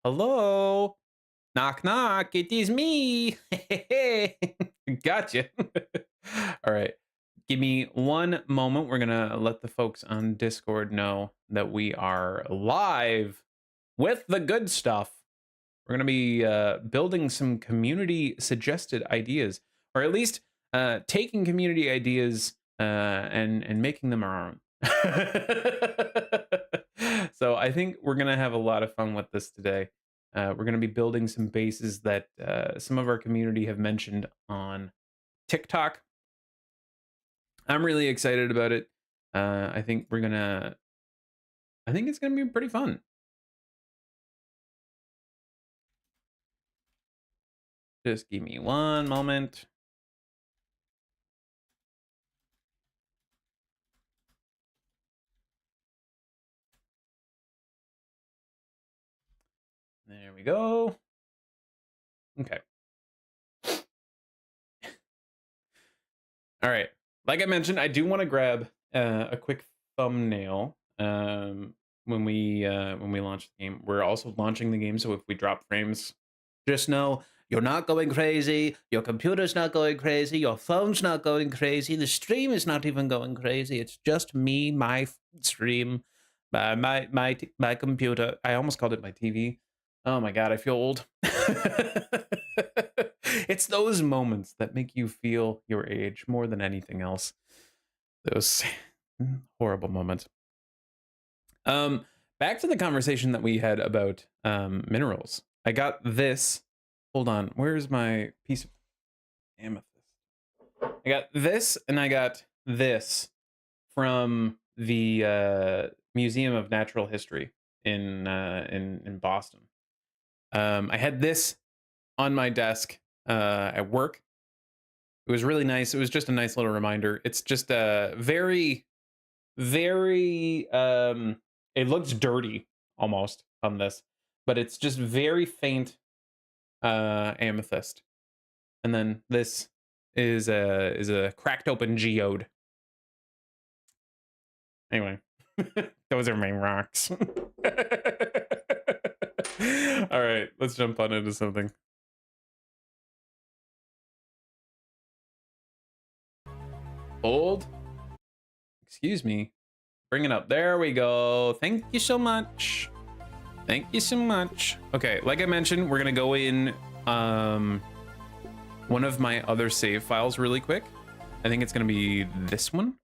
Hello? Knock, knock. It is me. Gotcha. All right. Give me one moment. We're going to let the folks on Discord know that we are live with the good stuff. We're going to be building some community suggested ideas, or at least taking community ideas and making them our own. So I think we're going to have a lot of fun with this today. We're going to be building some bases that some of our community have mentioned on TikTok. I'm really excited about it. I think it's gonna be pretty fun. Just give me one moment. There we go. Okay. All right. Like I mentioned, I do want to grab a quick thumbnail when we launch the game. We're also launching the game, so if we drop frames, just know you're not going crazy. Your computer's not going crazy. Your phone's not going crazy. The stream is not even going crazy. It's just me, my stream, my computer. I almost called it my TV. Oh my god, I feel old. It's those moments that make you feel your age more than anything else. Those horrible moments. Back to the conversation that we had about minerals. I got this. Hold on. Where's my piece of amethyst? I got this and I got this from the Museum of Natural History in Boston. I had this on my desk at work. It was really nice. It was just a nice little reminder. It's just a very, very it looks dirty almost on this, but it's just very faint amethyst. And then this is a cracked open geode. Anyway, those are my rocks. All right, let's jump on into something. Hold. Excuse me. Bring it up. There we go. Thank you so much. Thank you so much. Okay, like I mentioned, we're gonna go in one of my other save files really quick. I think it's gonna be this one.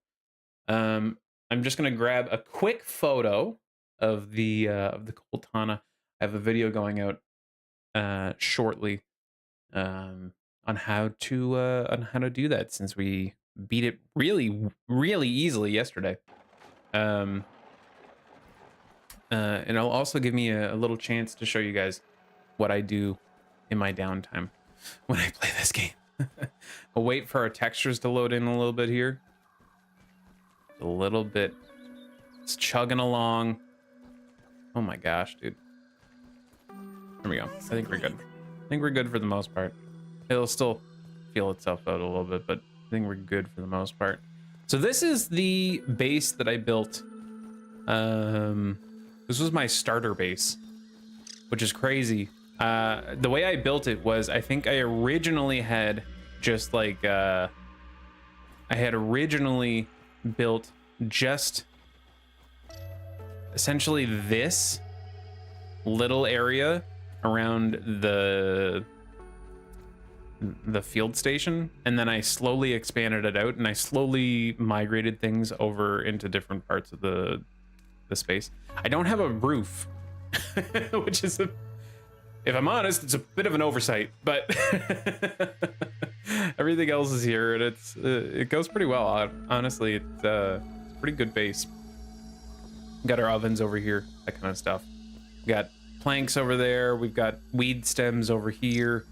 I'm just gonna grab a quick photo of the Coltana. I have a video going out shortly on how to do that, since we beat it really easily yesterday. And it'll also give me a little chance to show you guys what I do in my downtime when I play this game. We'll wait for our textures to load in a little bit here. A little bit. It's chugging along. Oh my gosh, dude. There we go. I think we're good. I think we're good for the most part. It'll still feel itself out a little bit, but I think we're good for the most part. So this is the base that I built. This was my starter base, which is crazy. The way I built it was, I think I originally had just like, I had originally built just essentially this little area around the field station, and then I slowly expanded it out, and I slowly migrated things over into different parts of the space. I don't have a roof, which is, if I'm honest, it's a bit of an oversight, but everything else is here, and it goes pretty well. Honestly, it's a pretty good base. Got our ovens over here, that kind of stuff. We got planks over there. We've got weed stems over here.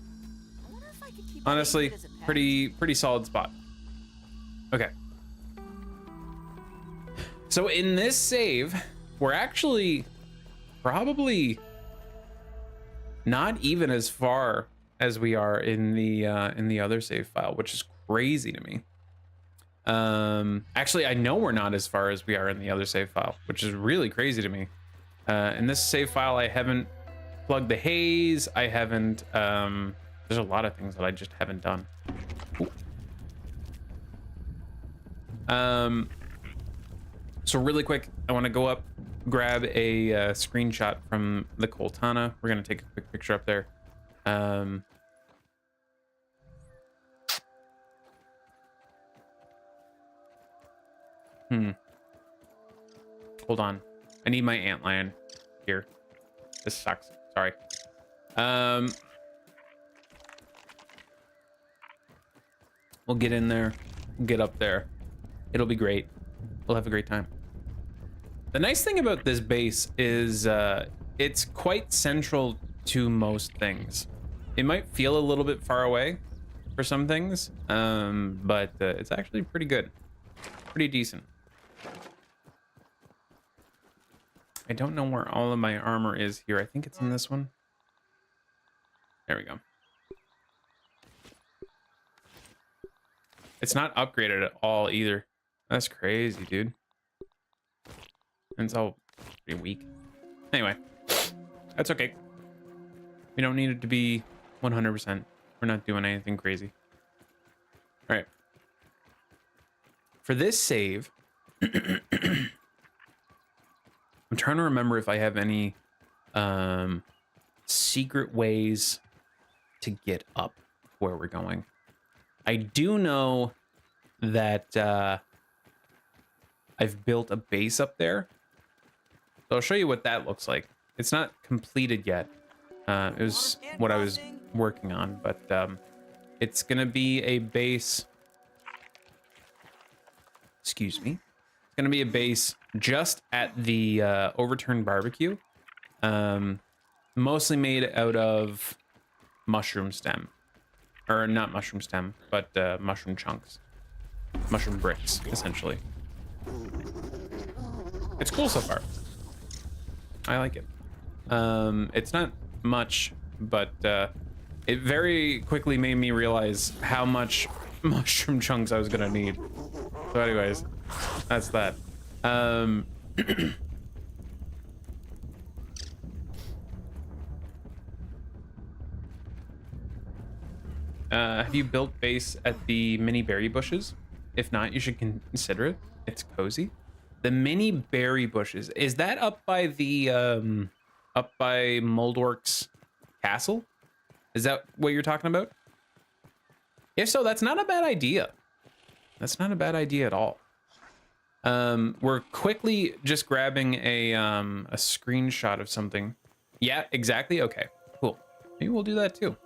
Honestly, pretty solid spot. Okay. So in this save, we're actually probably not even as far as we are in the other save file, which is crazy to me. Actually, I know we're not as far as we are in the other save file, which is really crazy to me. In this save file, I haven't plugged the haze. I haven't, there's a lot of things that I just haven't done. Ooh. So really quick, I want to go up, grab a screenshot from the Coltana. We're going to take a quick picture up there. Hold on. I need my antlion here. This sucks. Sorry. We'll get in there. We'll get up there. It'll be great. We'll have a great time. The nice thing about this base is it's quite central to most things. It might feel a little bit far away for some things, but it's actually pretty good. Pretty decent. I don't know where all of my armor is here. I think it's in this one. There we go. It's not upgraded at all either. That's crazy, dude. And it's all pretty weak. Anyway, that's okay. We don't need it to be 100%. We're not doing anything crazy. All right. For this save, I'm trying to remember if I have any secret ways to get up where we're going. I do know that I've built a base up there. So I'll show you what that looks like. It's not completed yet. It was what I was working on, but it's gonna be a base. Excuse me. It's gonna be a base just at the overturned barbecue. Mostly made out of mushroom stem. Or not mushroom stem, but mushroom chunks. Mushroom bricks, essentially. It's cool so far. I like it. It's not much, but it very quickly made me realize how much mushroom chunks I was gonna need. So anyways, that's that. Have you built base at the mini berry bushes? If not, you should consider it. It's cozy. The mini berry bushes, is that up by the up by Moldworks Castle? Is that what you're talking about? If so, that's not a bad idea. That's not a bad idea at all. We're quickly just grabbing a screenshot of something. Yeah, exactly. Okay, cool. Maybe we'll do that too.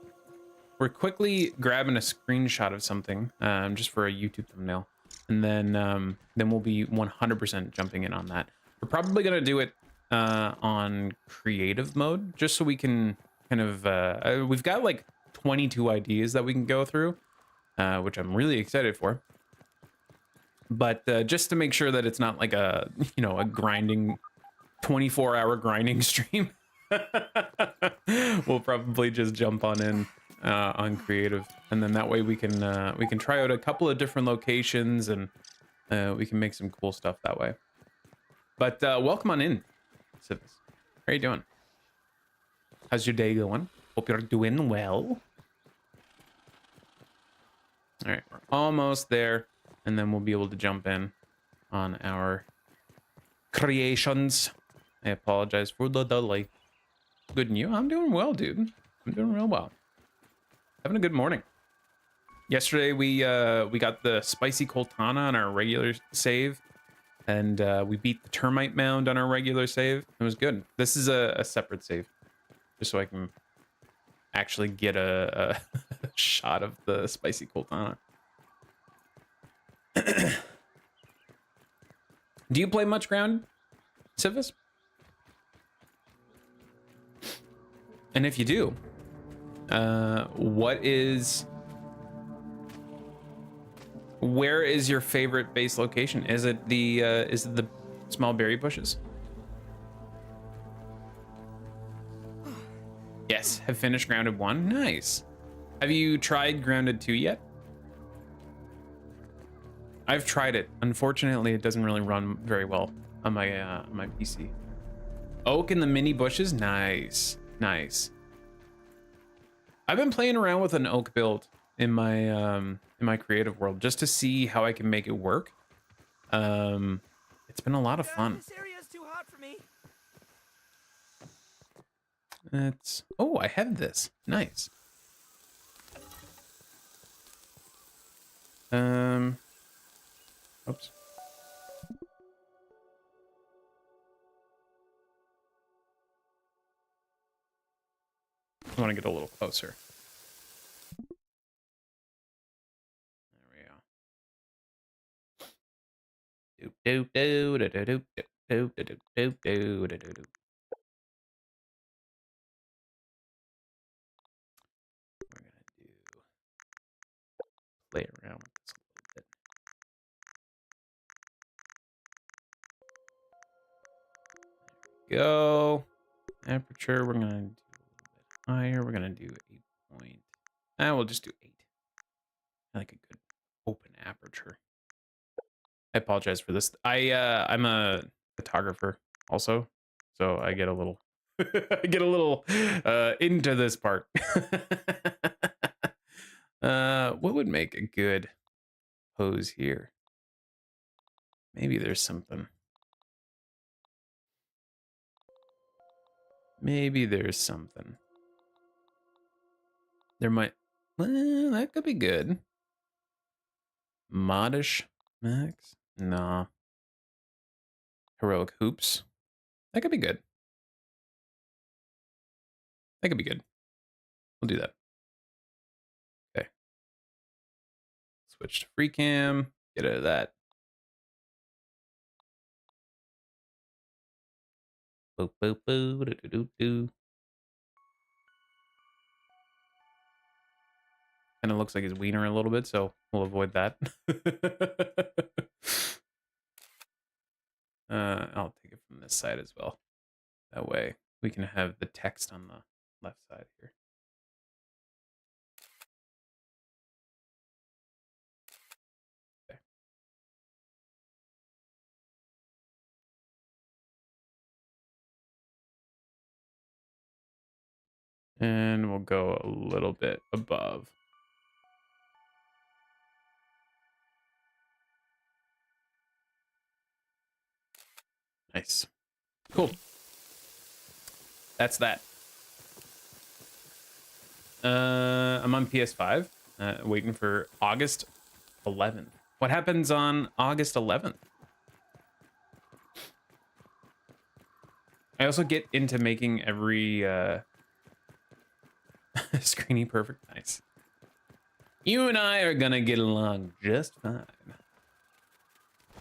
We're quickly grabbing a screenshot of something, just for a YouTube thumbnail, and then we'll be 100% jumping in on that. We're probably gonna do it on creative mode, just so we can kind of. We've got like 22 ideas that we can go through, which I'm really excited for. But just to make sure that it's not like a a grinding 24-hour grinding stream, we'll probably just jump on in. On creative, and then that way we can try out a couple of different locations, and we can make some cool stuff that way. But welcome on in, Civis. How are you doing? How's your day going? Hope you're doing well. All right, we're almost there, and then we'll be able to jump in on our creations. I apologize for the delay. Good and you? I'm doing well, dude. I'm doing real well. Having a good morning. Yesterday we got the spicy Coltana on our regular save, and we beat the termite mound on our regular save. It was good. This is a separate save, just so I can actually get a shot of the spicy Coltana. Do you play much ground, Civis? And if you do, where is your favorite base location? Is it the small berry bushes? Yes, have finished Grounded 1. Nice. Have you tried Grounded 2 yet? I've tried it. Unfortunately, it doesn't really run very well on my my PC. Oak in the mini bushes. Nice. Nice. I've been playing around with an oak build in my creative world just to see how I can make it work. It's been a lot of fun. This area is too hot for me. Oh, I have this. Nice. Oops. I want to get a little closer. There we go. We're gonna play around with this a little bit. There we go. Aperture, we're gonna do a little bit higher. We're gonna do 8 point. We'll just do 8. I like a good open aperture. I apologize for this. I'm a photographer also, so I get a little I get a little into this part. What would make a good pose here? Maybe there's something. Maybe there's something. There might. Well, that could be good. Modish max? Nah. Heroic hoops. That could be good. That could be good. We'll do that. Okay. Switch to free cam. Get out of that. Boop, boop, boo, doo, doo, doo, doo. Kind of looks like his wiener a little bit, so we'll avoid that. I'll take it from this side as well. That way we can have the text on the left side here. Okay. And we'll go a little bit above. Nice. Cool. That's that. I'm on PS5, waiting for August 11th. What happens on August 11th? I also get into making every screeny perfect. Nice. You and I are gonna get along just fine.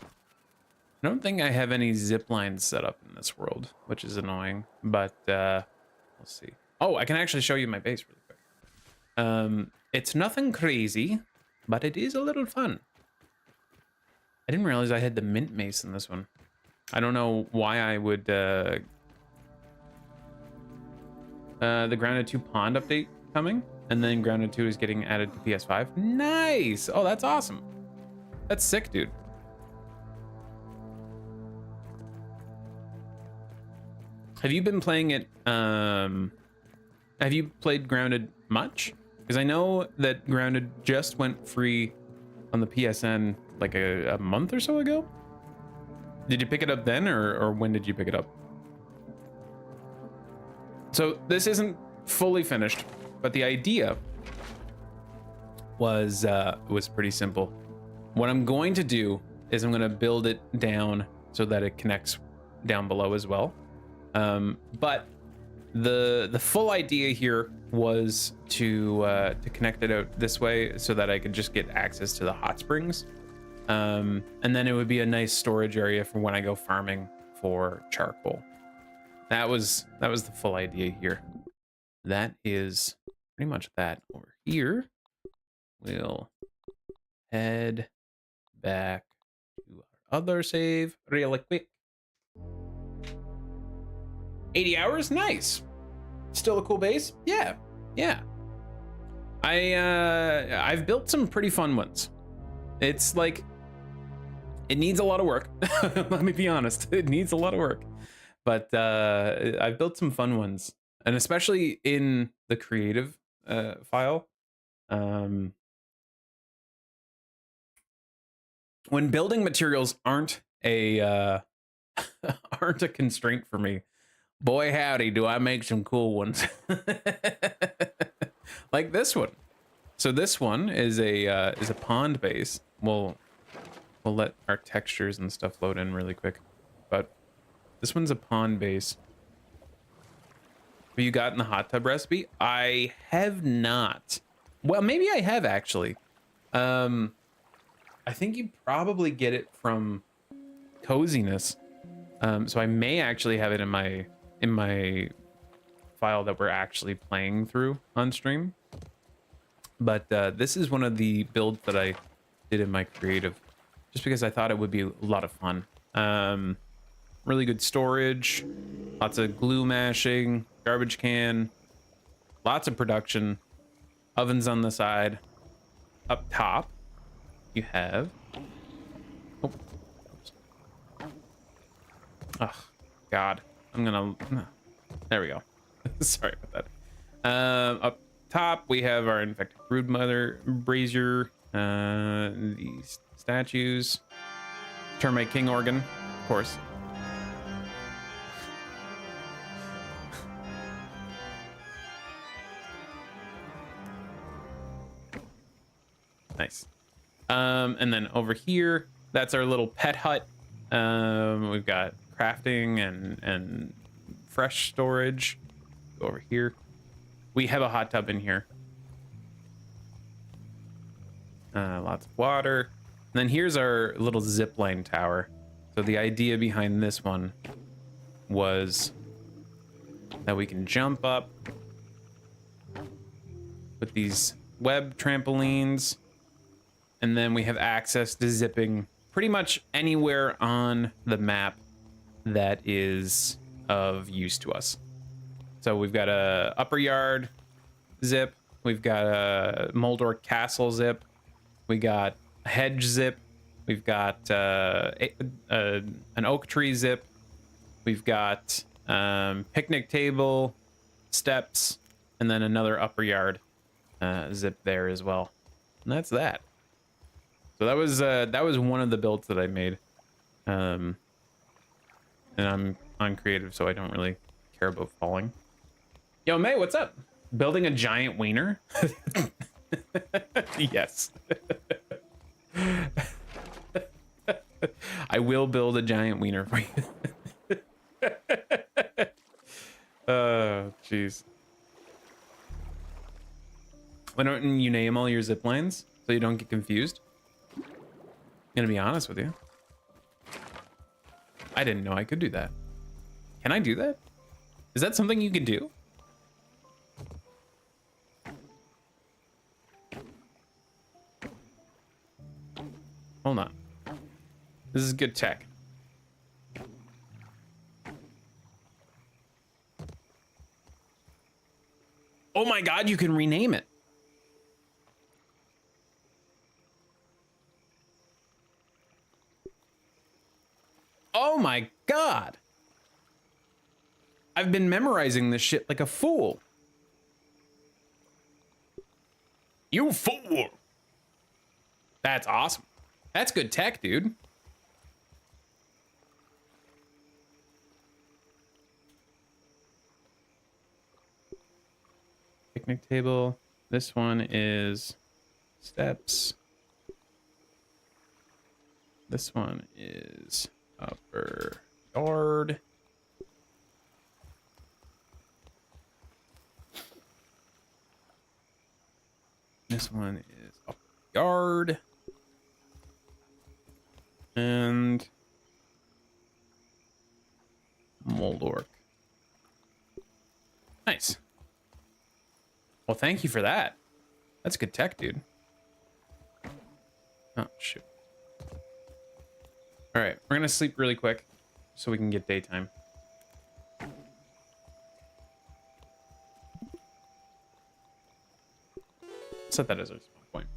I don't think I have any zip lines set up in this world, which is annoying, but we'll see. Oh, I can actually show you my base really quick. It's nothing crazy, but it is a little fun. I didn't realize I had the mint mace in this one. I don't know why I would the Grounded 2 Pond update coming, and then Grounded 2 is getting added to PS5. Nice! Oh, that's awesome. That's sick, dude. Have you been playing it, have you played Grounded much? Because I know that Grounded just went free on the PSN like a month or so ago. Did you pick it up then, or when did you pick it up? So this isn't fully finished, but the idea was pretty simple. What I'm going to do is I'm going to build it down so that it connects down below as well. But the full idea here was to connect it out this way so that I could just get access to the hot springs. And then it would be a nice storage area for when I go farming for charcoal. That was the full idea here. That is pretty much that. Over here, we'll head back to our other save really quick. 80 hours, nice. Still a cool base, yeah. I've built some pretty fun ones. It's like, it needs a lot of work. Let me be honest, it needs a lot of work. But I've built some fun ones. and especially in the creative file. When building materials aren't a aren't a constraint for me, boy howdy do I make some cool ones. Like this one. So this one is a pond base. We'll let our textures and stuff load in really quick, but this one's a pond base. Have you gotten the hot tub recipe? I have not. Well, maybe I have actually. I think you probably get it from Coziness. So I may actually have it in my file that we're actually playing through on stream. But this is one of the builds that I did in my creative, just because I thought it would be a lot of fun. Really good storage, lots of glue mashing, garbage can, lots of production, ovens on the side. Up top, you have... Oh, oh God, I'm gonna... There we go. Sorry about that. Up top, we have our infected broodmother brazier, these statues, termite king organ, of course. Nice. And then over here, that's our little pet hut. We've got crafting and fresh storage. Go over here. We have a hot tub in here. Lots of water. And then here's our little zip line tower. So the idea behind this one was that we can jump up with these web trampolines, and then we have access to zipping pretty much anywhere on the map that is of use to us. So we've got a upper yard zip, we've got a Moldor Castle zip, we got a hedge zip, we've got an oak tree zip, we've got picnic table, steps, and then another upper yard zip there as well. And that's that. So that was one of the builds that I made. And I'm on creative, so I don't really care about falling. Yo, May, what's up? Building a giant wiener? Yes. I will build a giant wiener for you. Oh, jeez. Why don't you name all your zip lines so you don't get confused? I'm gonna be honest with you. I didn't know I could do that. Can I do that? Is that something you can do? Hold on. This is good tech. Oh my God, you can rename it. Oh my God. I've been memorizing this shit like a fool. You fool. That's awesome. That's good tech, dude. Picnic table. This one is steps. This one is upper yard. This one is upper yard. And Moldork. Nice. Well, thank you for that. That's good tech, dude. Oh, shoot. All right, we're gonna sleep really quick so we can get daytime. Set that as our spawn point.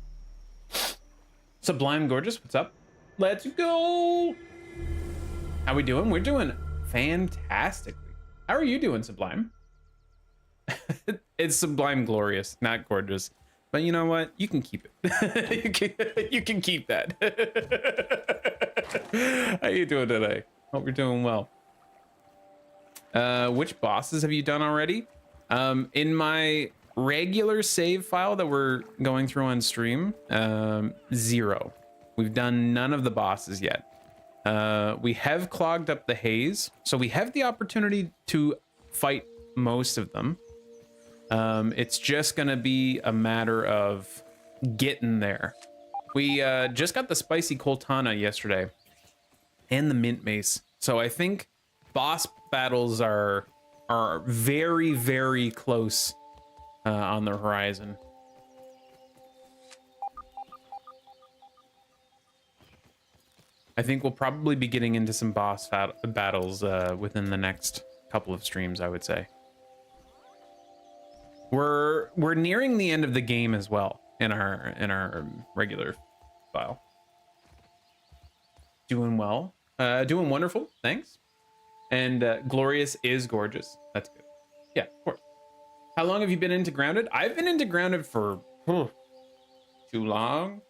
Sublime Gorgeous, what's up? Let's go. How we doing? We're doing fantastically. How are you doing, Sublime? It's sublime glorious, not gorgeous. But you know what? You can keep it. You can keep that. How you doing today? Hope you're doing well. Which bosses have you done already? In my regular save file that we're going through on stream, 0. We've done none of the bosses yet. We have clogged up the haze, so we have the opportunity to fight most of them. It's just gonna be a matter of getting there. We just got the spicy Coltana yesterday and the mint mace, so I think boss battles are very, very close on the horizon. I think we'll probably be getting into some boss battles within the next couple of streams, I would say. We're nearing the end of the game as well in our regular file. Doing well. Doing wonderful, thanks. And Glorious is gorgeous. That's good. Yeah, of course. How long have you been into Grounded? I've been into Grounded for too long.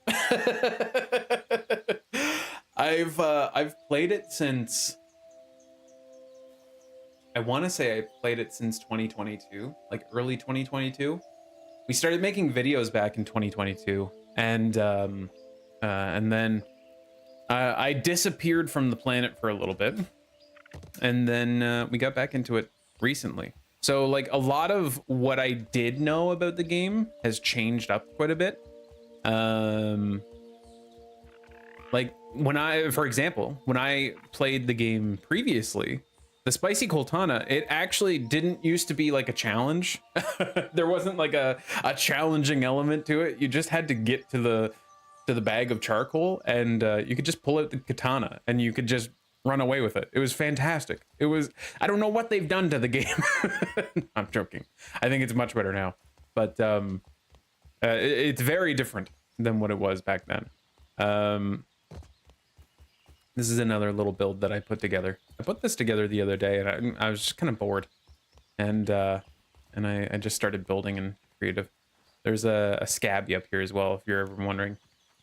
I've played it since, I want to say I played it since 2022, like early 2022. We started making videos back in 2022, and then I disappeared from the planet for a little bit, and then we got back into it recently. So like a lot of what I did know about the game has changed up quite a bit. Like for example, when I played the game previously, the spicy Coltana, it actually didn't used to be like a challenge. There wasn't like a challenging element to it. You just had to get to the bag of charcoal, and you could just pull out the katana and you could just run away with it. It was fantastic. It was, I don't know what they've done to the game. I'm joking. I think it's much better now, but it's very different than what it was back then. This is another little build that I put together. I put this together the other day, and I was just kind of bored, and I just started building in creative. There's a scabby up here as well, if you're ever wondering.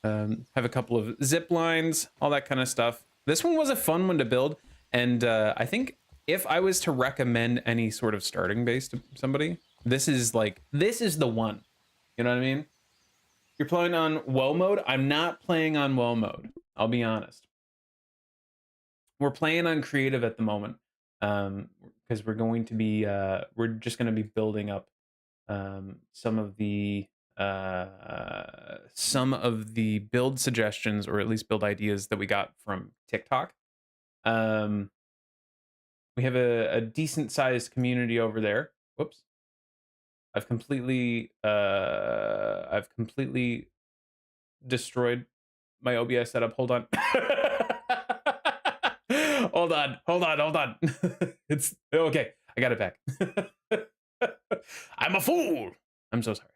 Have a couple of zip lines, all that kind of stuff. This one was a fun one to build, and I think if I was to recommend any sort of starting base to somebody, this is the one. You know what I mean? You're playing on WoW mode. I'm not playing on WoW mode. I'll be honest. We're playing on creative at the moment, because we're going to be we're just going to be building up some of the build suggestions, or at least build ideas that we got from TikTok. We have a decent sized community over there. Whoops. I've completely destroyed my OBS setup. Hold on. hold on. It's okay. I got it back. I'm a fool. I'm so sorry.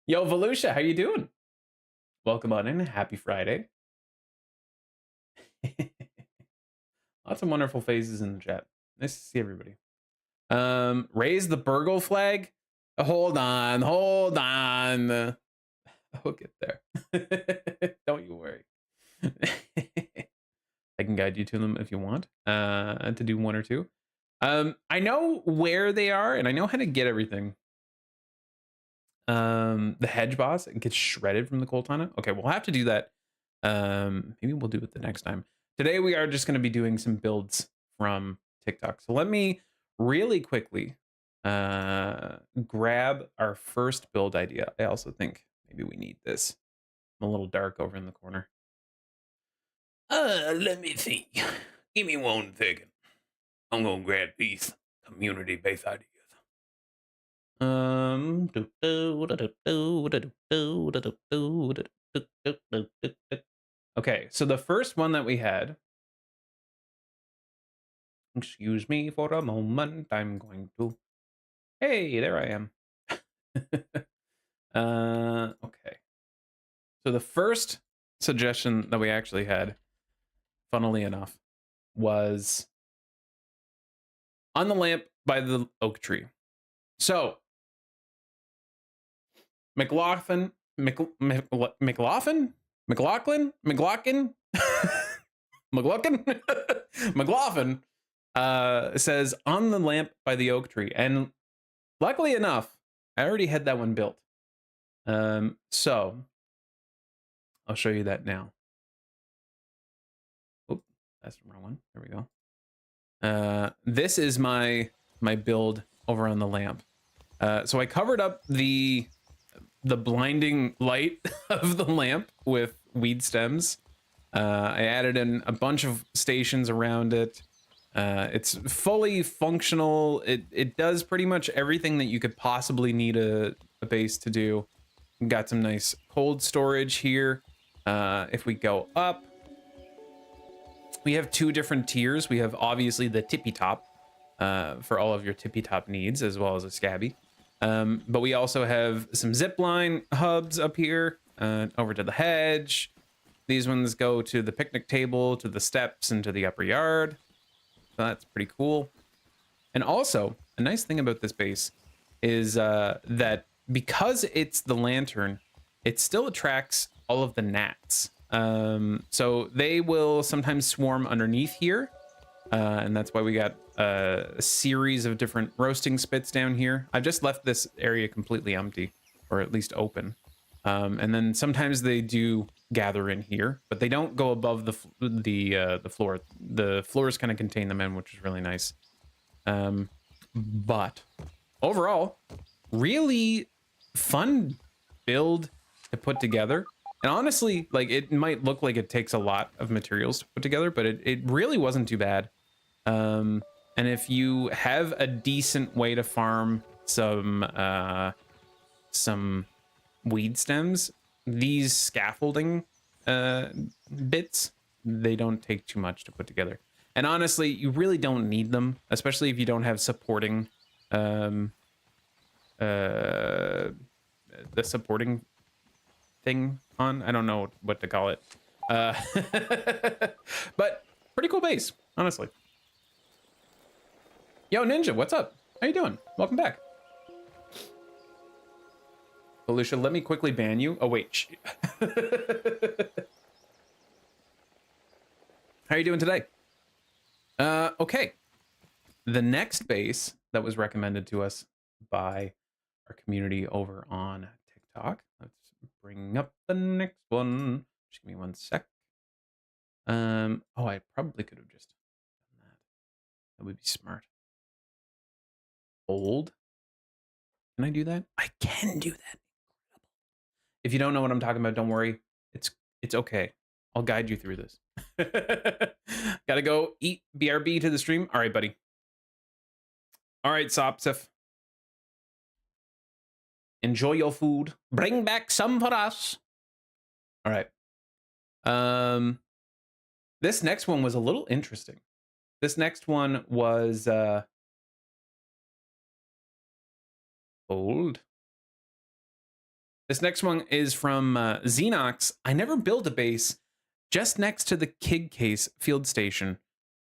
Yo, Volusia, how you doing? Welcome on in. Happy Friday. Lots of wonderful faces in the chat. Nice to see everybody. Raise the Burgle flag. Hold on. We'll get there. Don't you worry. I can guide you to them if you want to do one or two. I know where they are, and I know how to get everything. The hedge boss, it gets shredded from the Coltana. Okay, we'll have to do that. Maybe we'll do it the next time. Today we are just going to be doing some builds from TikTok. So let me really quickly grab our first build idea. I also think maybe we need this. I'm a little dark over in the corner. Let me see. Give me 1 second. I'm gonna grab these community-based ideas. Okay, so the first one that we had. Excuse me for a moment. I'm going to. Hey, there I am. Okay. So the first suggestion that we actually had, funnily enough, was on the lamp by the oak tree. So McLaughlin, McLaughlin, says on the lamp by the oak tree, and luckily enough, I already had that one built. So I'll show you that now. Oh, that's the wrong one. There we go. This is my build over on the lamp. So I covered up the blinding light of the lamp with weed stems. I added in a bunch of stations around it. It's fully functional. It does pretty much everything that you could possibly need a base to do. Got some nice cold storage here. If we go up, we have two different tiers. We have obviously the tippy top for all of your tippy top needs, as well as a scabby. But we also have some zip line hubs up here, over to the hedge. These ones go to the picnic table, to the steps, and to the upper yard. So that's pretty cool. And also, a nice thing about this base is that because it's the lantern, it still attracts all of the gnats. So they will sometimes swarm underneath here. And that's why we got a series of different roasting spits down here. I've just left this area completely empty, or at least open. And then sometimes they do gather in here, but they don't go above the floor. The floors kind of contain them in, which is really nice. But overall, really fun build to put together. And honestly, like, it might look like it takes a lot of materials to put together, but it really wasn't too bad. And if you have a decent way to farm some weed stems, these scaffolding bits, they don't take too much to put together. And honestly, you really don't need them, especially if you don't have supporting the supporting thing on. I don't know what to call it. But pretty cool base, honestly. Yo, Ninja, what's up? How you doing? Welcome back. Alicia, let me quickly ban you. Oh, wait. How are you doing today? Okay. The next base that was recommended to us by our community over on TikTok. Let's bring up the next one. Just give me one sec. Oh, I probably could have just done that. That would be smart. Hold. Can I do that? I can do that. If you don't know what I'm talking about, don't worry. It's okay. I'll guide you through this. Gotta go eat BRB to the stream. All right, buddy. All right, Sopsif. Enjoy your food. Bring back some for us. All right. This next one was a little interesting. This next one was old. This next one is from Xenox. I never built a base just next to the Kig Case field station.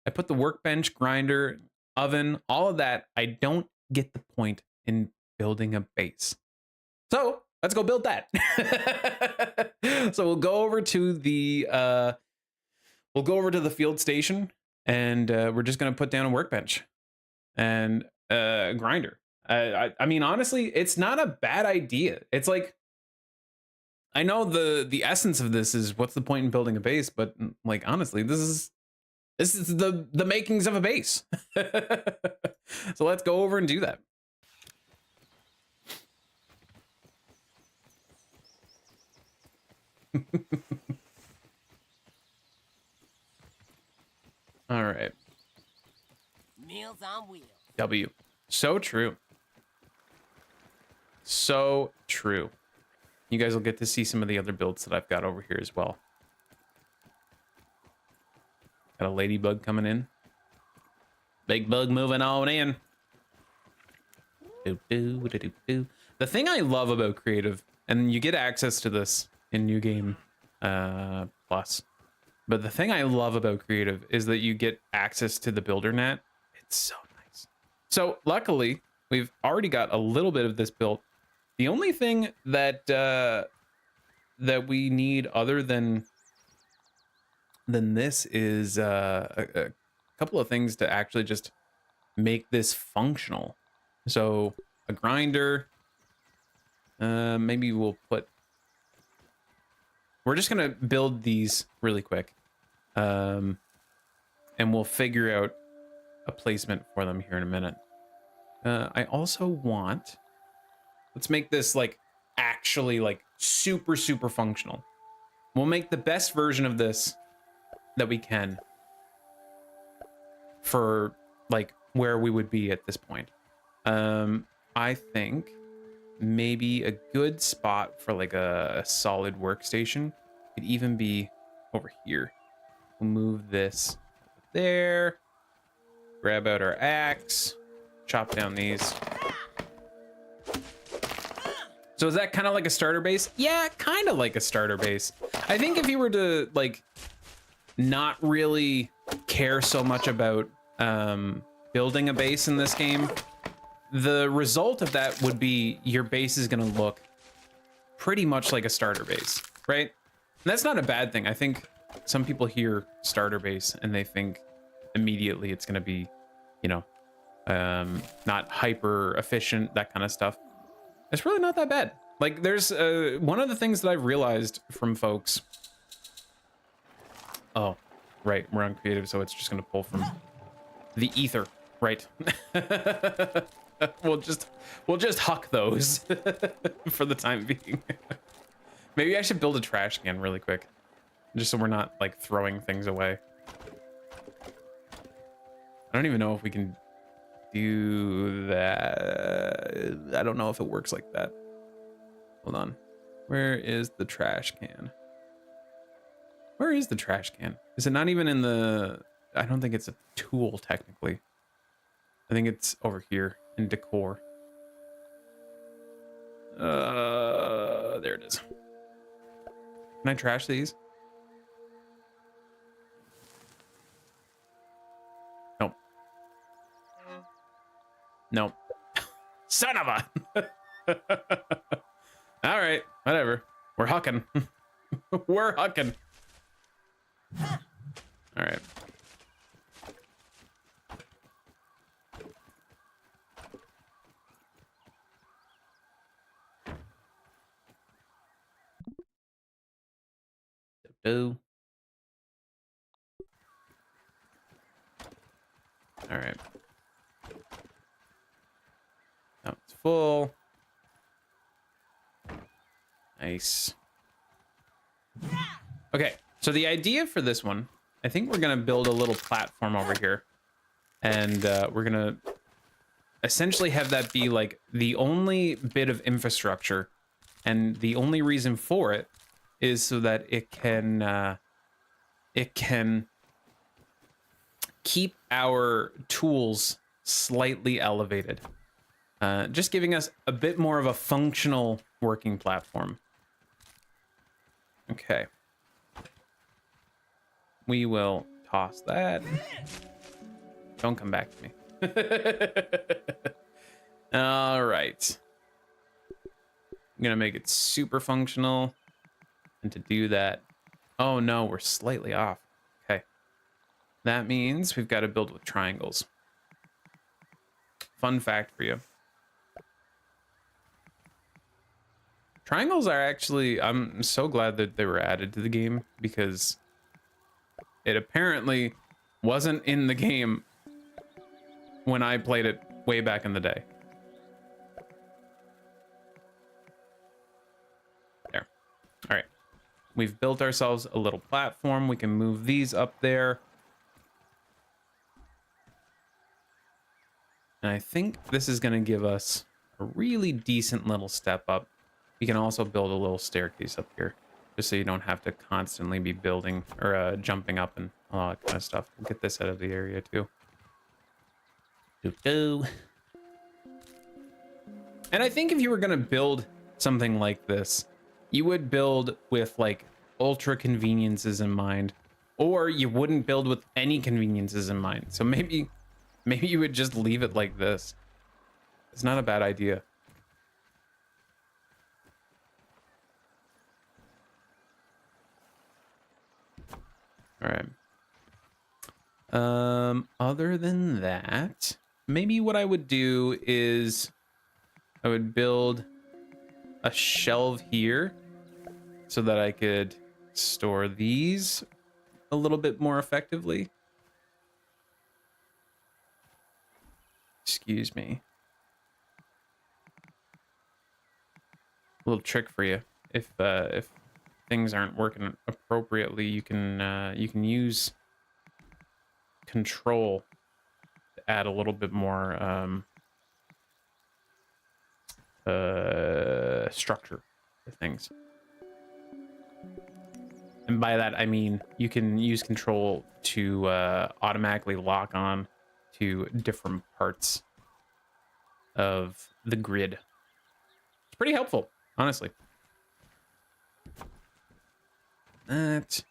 I put the workbench, grinder, oven, all of that. I don't get the point in building a base. So let's go build that. So we'll go over to the field station, and we're just gonna put down a workbench and a grinder. I mean, honestly, it's not a bad idea. It's like, I know the essence of this is what's the point in building a base, but like, honestly, this is the makings of a base. So let's go over and do that. All right. Meals on wheels. W. So true. So true. You guys will get to see some of the other builds that I've got over here as well. Got a ladybug coming in. Big bug moving on in. The thing I love about creative, and you get access to this in New Game Plus, but the thing I love about creative is that you get access to the builder net. It's so nice. So luckily, we've already got a little bit of this built. The only thing that that we need other than this is a couple of things to actually just make this functional. So a grinder. Maybe we'll put. We're just gonna build these really quick, and we'll figure out a placement for them here in a minute. I also want. Let's make this like actually like super functional. We'll make the best version of this that we can for like where we would be at this point. I think maybe a good spot for like a solid workstation could even be over here. We'll move this there, grab out our axe, chop down these. So is that kind of like a starter base? Yeah, kind of like a starter base. I think if you were to like not really care so much about building a base in this game, the result of that would be your base is going to look pretty much like a starter base, right? And that's not a bad thing. I think some people hear starter base and they think immediately it's going to be, you know, not hyper efficient, that kind of stuff. It's really not that bad. Like there's one of the things that I've realized from folks. Oh, right. We're on creative, so it's just going to pull from the ether. Right. we'll just huck those for the time being. Maybe I should build a trash can really quick, just so we're not like throwing things away. I don't even know if we can do that. I don't know if it works like that. Hold on. Where is the trash can? Where is the trash can? Is it not even in the... I don't think it's a tool technically. I think it's over here in decor. There it is. Can I trash these? Nope. Nope. Son of a... All right, whatever. We're hucking. We're hucking. All right. Do. All right. Now it's full. Nice. Okay, so the idea for this one, I think we're gonna build a little platform over here, and we're gonna essentially have that be like the only bit of infrastructure, and the only reason for it is so that it can keep our tools slightly elevated, just giving us a bit more of a functional working platform. Okay. We will toss that. Don't come back to me. All right. I'm gonna make it super functional. And to do that, oh no, we're slightly off. Okay. That means we've got to build with triangles. Fun fact for you. Triangles are actually, I'm so glad that they were added to the game, because it apparently wasn't in the game when I played it way back in the day. There. All right. We've built ourselves a little platform. We can move these up there. And I think this is going to give us a really decent little step up. We can also build a little staircase up here, just so you don't have to constantly be building or jumping up and all that kind of stuff. We'll get this out of the area too. Doo-doo. And I think if you were going to build something like this, you would build with like ultra conveniences in mind, or you wouldn't build with any conveniences in mind. So maybe maybe you would just leave it like this. It's not a bad idea. All right. Other than that, maybe what I would do is I would build a shelf here so that I could store these a little bit more effectively. Excuse me. A little trick for you. If things aren't working appropriately, you can use control to add a little bit more structure to things. And by that I mean you can use control to automatically lock on to different parts of the grid. It's pretty helpful, honestly. That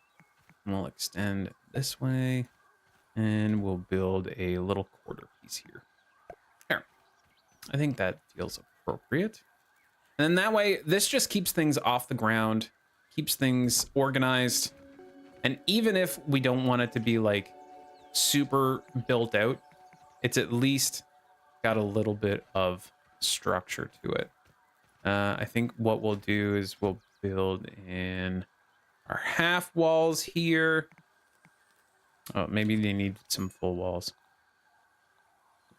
we'll extend this way, and we'll build a little quarter piece here. There. I think that feels appropriate. And then that way, this just keeps things off the ground, keeps things organized. And even if we don't want it to be like super built out, it's at least got a little bit of structure to it. I think what we'll do is we'll build in our half walls here. Oh, maybe they need some full walls.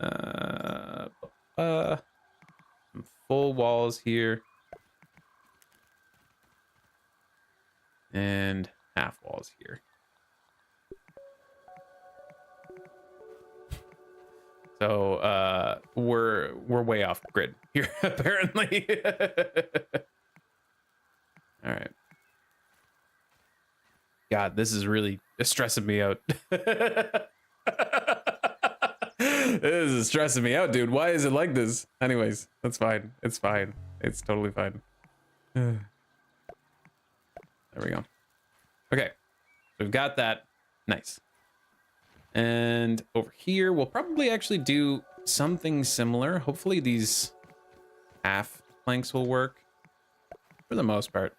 Some full walls here. And half walls here. So we're way off grid here, apparently. All right. God, this is really stressing me out. This is stressing me out, dude. Why is it like this? Anyways, that's fine. It's fine. It's totally fine. There we go. Okay, so we've got that. Nice. And over here, we'll probably actually do something similar. Hopefully these half planks will work for the most part.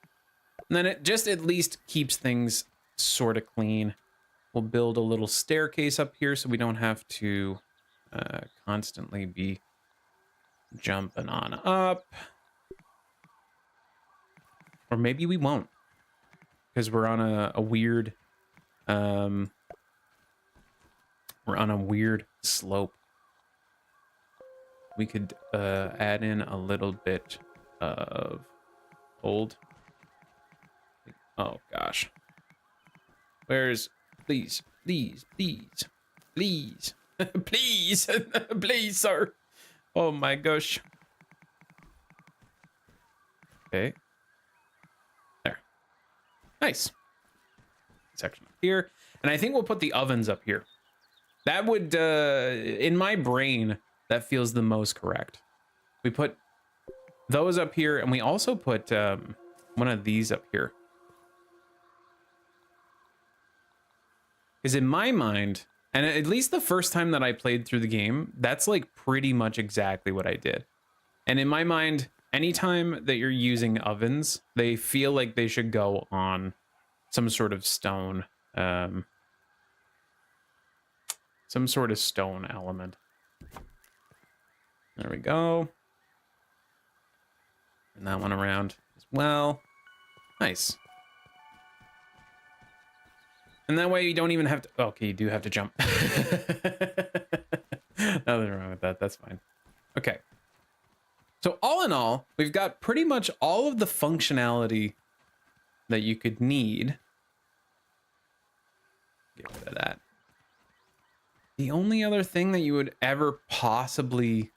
And then it just at least keeps things sort of clean. We'll build a little staircase up here so we don't have to constantly be jumping on up. Or maybe we won't, because we're on a weird slope. We could add in a little bit of old. Oh gosh. Where's please, please, please, please, please, please, sir. Oh my gosh. Okay. There. Nice. Section up here. And I think we'll put the ovens up here. That would, in my brain, that feels the most correct. We put those up here, and we also put one of these up here. Because in my mind, and at least the first time that I played through the game, that's like pretty much exactly what I did. And in my mind, anytime that you're using ovens, they feel like they should go on some sort of stone, some sort of stone element. There we go. And that one around as well. Nice. And that way you don't even have to, okay, you do have to jump. Nothing wrong with that, that's fine. Okay. So all in all, we've got pretty much all of the functionality that you could need. Get rid of that. The only other thing that you would ever possibly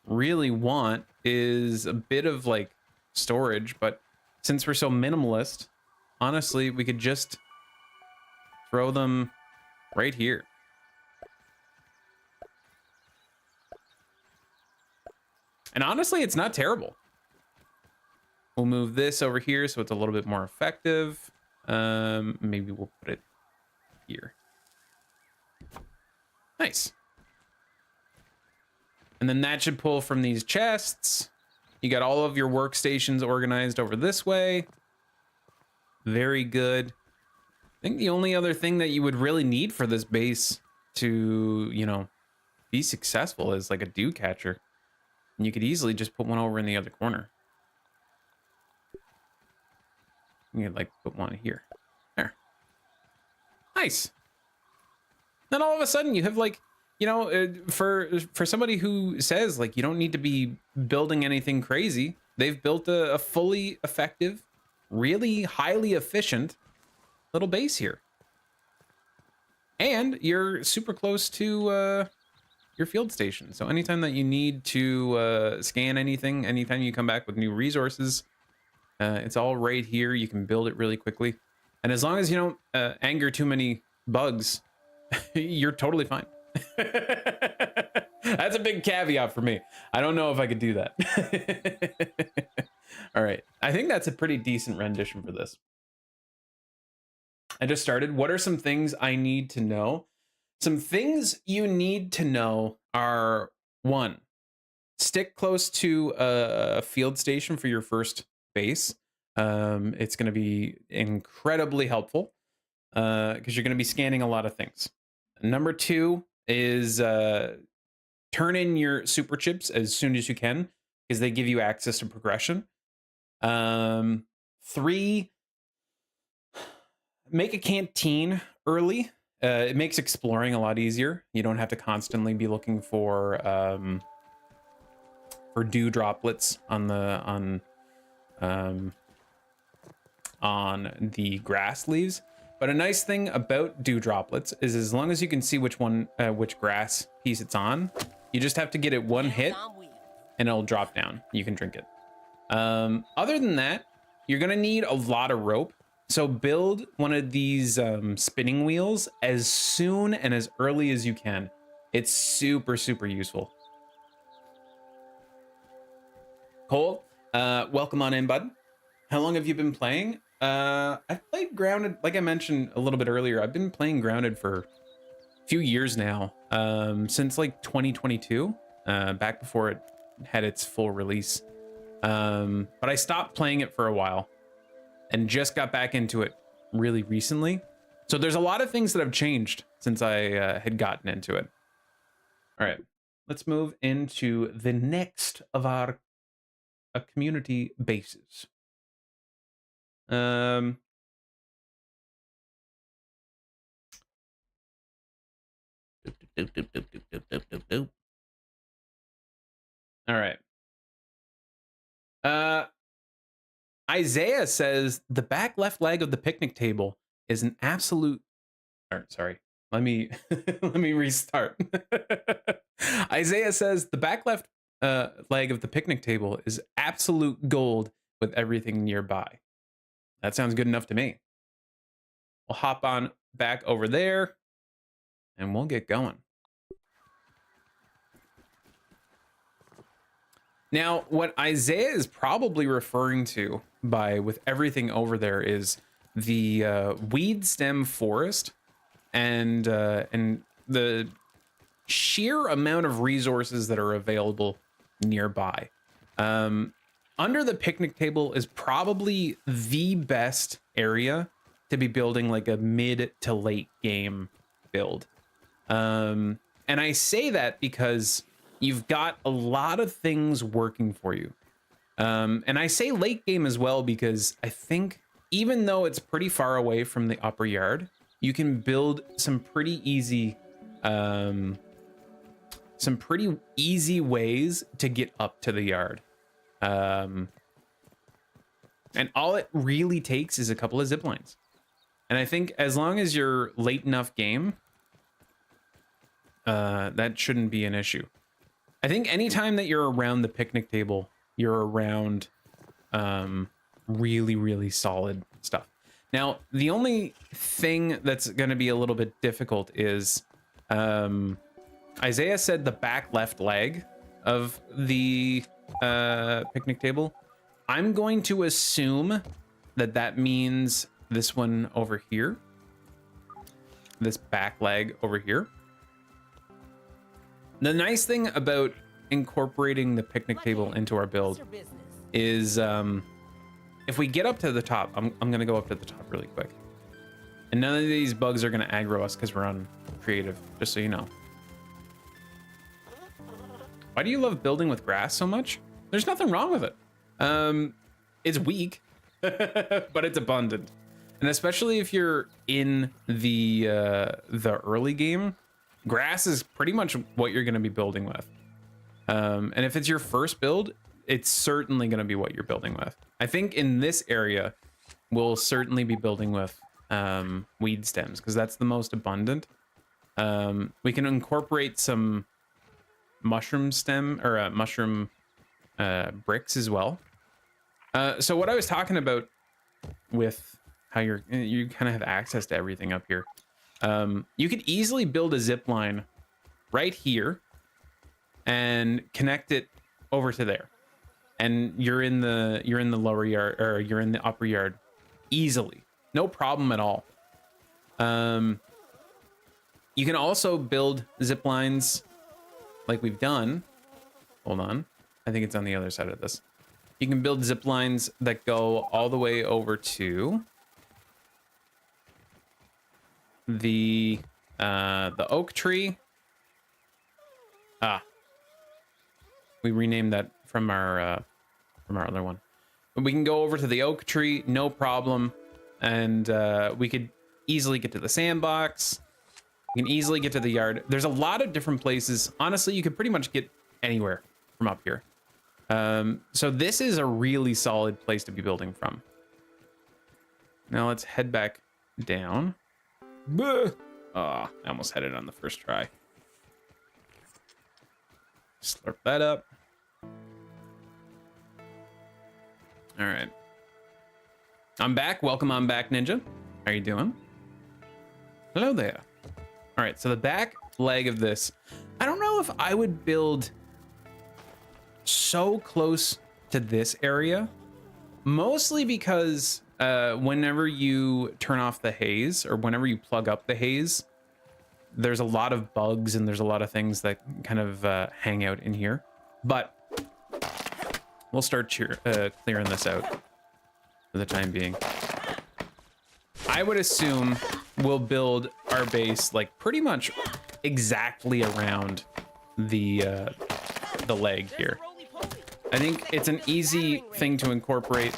really want is a bit of like storage, but since we're so minimalist, honestly, we could just throw them right here. And honestly, it's not terrible. We'll move this over here so it's a little bit more effective. Maybe we'll put it here. Nice. And then that should pull from these chests. You got all of your workstations organized over this way. Very good. I think the only other thing that you would really need for this base to, you know, be successful is like a dew catcher. And you could easily just put one over in the other corner. You could like put one here. There. Nice. Then all of a sudden you have like, you know, for somebody who says like you don't need to be building anything crazy, they've built a fully effective, really highly efficient little base here. And you're super close to your field station. So anytime that you need to scan anything, anytime you come back with new resources, it's all right here. You can build it really quickly. And as long as you don't anger too many bugs, you're totally fine. That's a big caveat for me. I don't know if I could do that. All right. I think that's a pretty decent rendition for this. I just started. What are some things I need to know? Some things you need to know are: 1, stick close to a field station for your first base. It's going to be incredibly helpful because you're going to be scanning a lot of things. Number 2 is turn in your super chips as soon as you can because they give you access to progression. 3, make a canteen early. It makes exploring a lot easier. You don't have to constantly be looking for dew droplets on the grass leaves. But a nice thing about dew droplets is as long as you can see which grass piece it's on, you just have to get it one hit and it'll drop down. You can drink it. Other than that, you're gonna need a lot of rope. So build one of these spinning wheels as soon and as early as you can. It's super, super useful. Cole, welcome on in, bud. How long have you been playing? I've played Grounded, like I mentioned a little bit earlier. I've been playing Grounded for a few years now, since like 2022, back before it had its full release. But I stopped playing it for a while and just got back into it really recently. So there's a lot of things that have changed since I had gotten into it. All right, let's move into the next of our community bases. All right. Isaiah says the back left leg of the picnic table is an absolute. Sorry, let me let me restart. Isaiah says the back left leg of the picnic table is absolute gold with everything nearby. That sounds good enough to me. We'll hop on back over there and we'll get going. Now, what Isaiah is probably referring to by with everything over there is the weed stem forest and the sheer amount of resources that are available nearby. Under the picnic table is probably the best area to be building like a mid to late game build. And I say that because you've got a lot of things working for you. And I say late game as well because I think even though it's pretty far away from the upper yard, you can build some pretty easy ways to get up to the yard. And all it really takes is a couple of zip lines. And I think as long as you're late enough game, that shouldn't be an issue. I think anytime that you're around the picnic table, you're around really, really solid stuff. Now, the only thing that's going to be a little bit difficult is Isaiah said the back left leg of the picnic table. I'm going to assume that that means this one over here, this back leg over here. The nice thing about incorporating the picnic table into our What's build your business? is if we get up to the top, I'm gonna go up to the top really quick. And none of these bugs are gonna aggro us because we're on creative, just so you know. Why do you love building with grass so much? There's nothing wrong with it. It's weak, but it's abundant. And especially if you're in the early game, grass is pretty much what you're gonna be building with. And if it's your first build, it's certainly gonna be what you're building with. I think in this area, we'll certainly be building with weed stems because that's the most abundant. We can incorporate some mushroom stem or mushroom bricks as well. So what I was talking about with how you kind of have access to everything up here. You could easily build a zip line right here and connect it over to there. And you're in the lower yard, or you're in the upper yard easily. No problem at all. You can also build zip lines like we've done. Hold on. I think it's on the other side of this. You can build zip lines that go all the way over to the oak tree. We renamed that from our other one. But we can go over to the oak tree, no problem. And we could easily get to the sandbox. We can easily get to the yard. There's a lot of different places. Honestly, you could pretty much get anywhere from up here. So this is a really solid place to be building from. Now let's head back down. Oh, I almost had it on the first try. Slurp that up. All right. I'm back. Welcome on back, Ninja. How are you doing? Hello there. All right, so the back leg of this, I don't know if I would build so close to this area, mostly because whenever you turn off the haze or whenever you plug up the haze, there's a lot of bugs and there's a lot of things that kind of hang out in here. But we'll start clearing this out for the time being. I would assume we'll build our base like pretty much exactly around the leg here. I think it's an easy thing to incorporate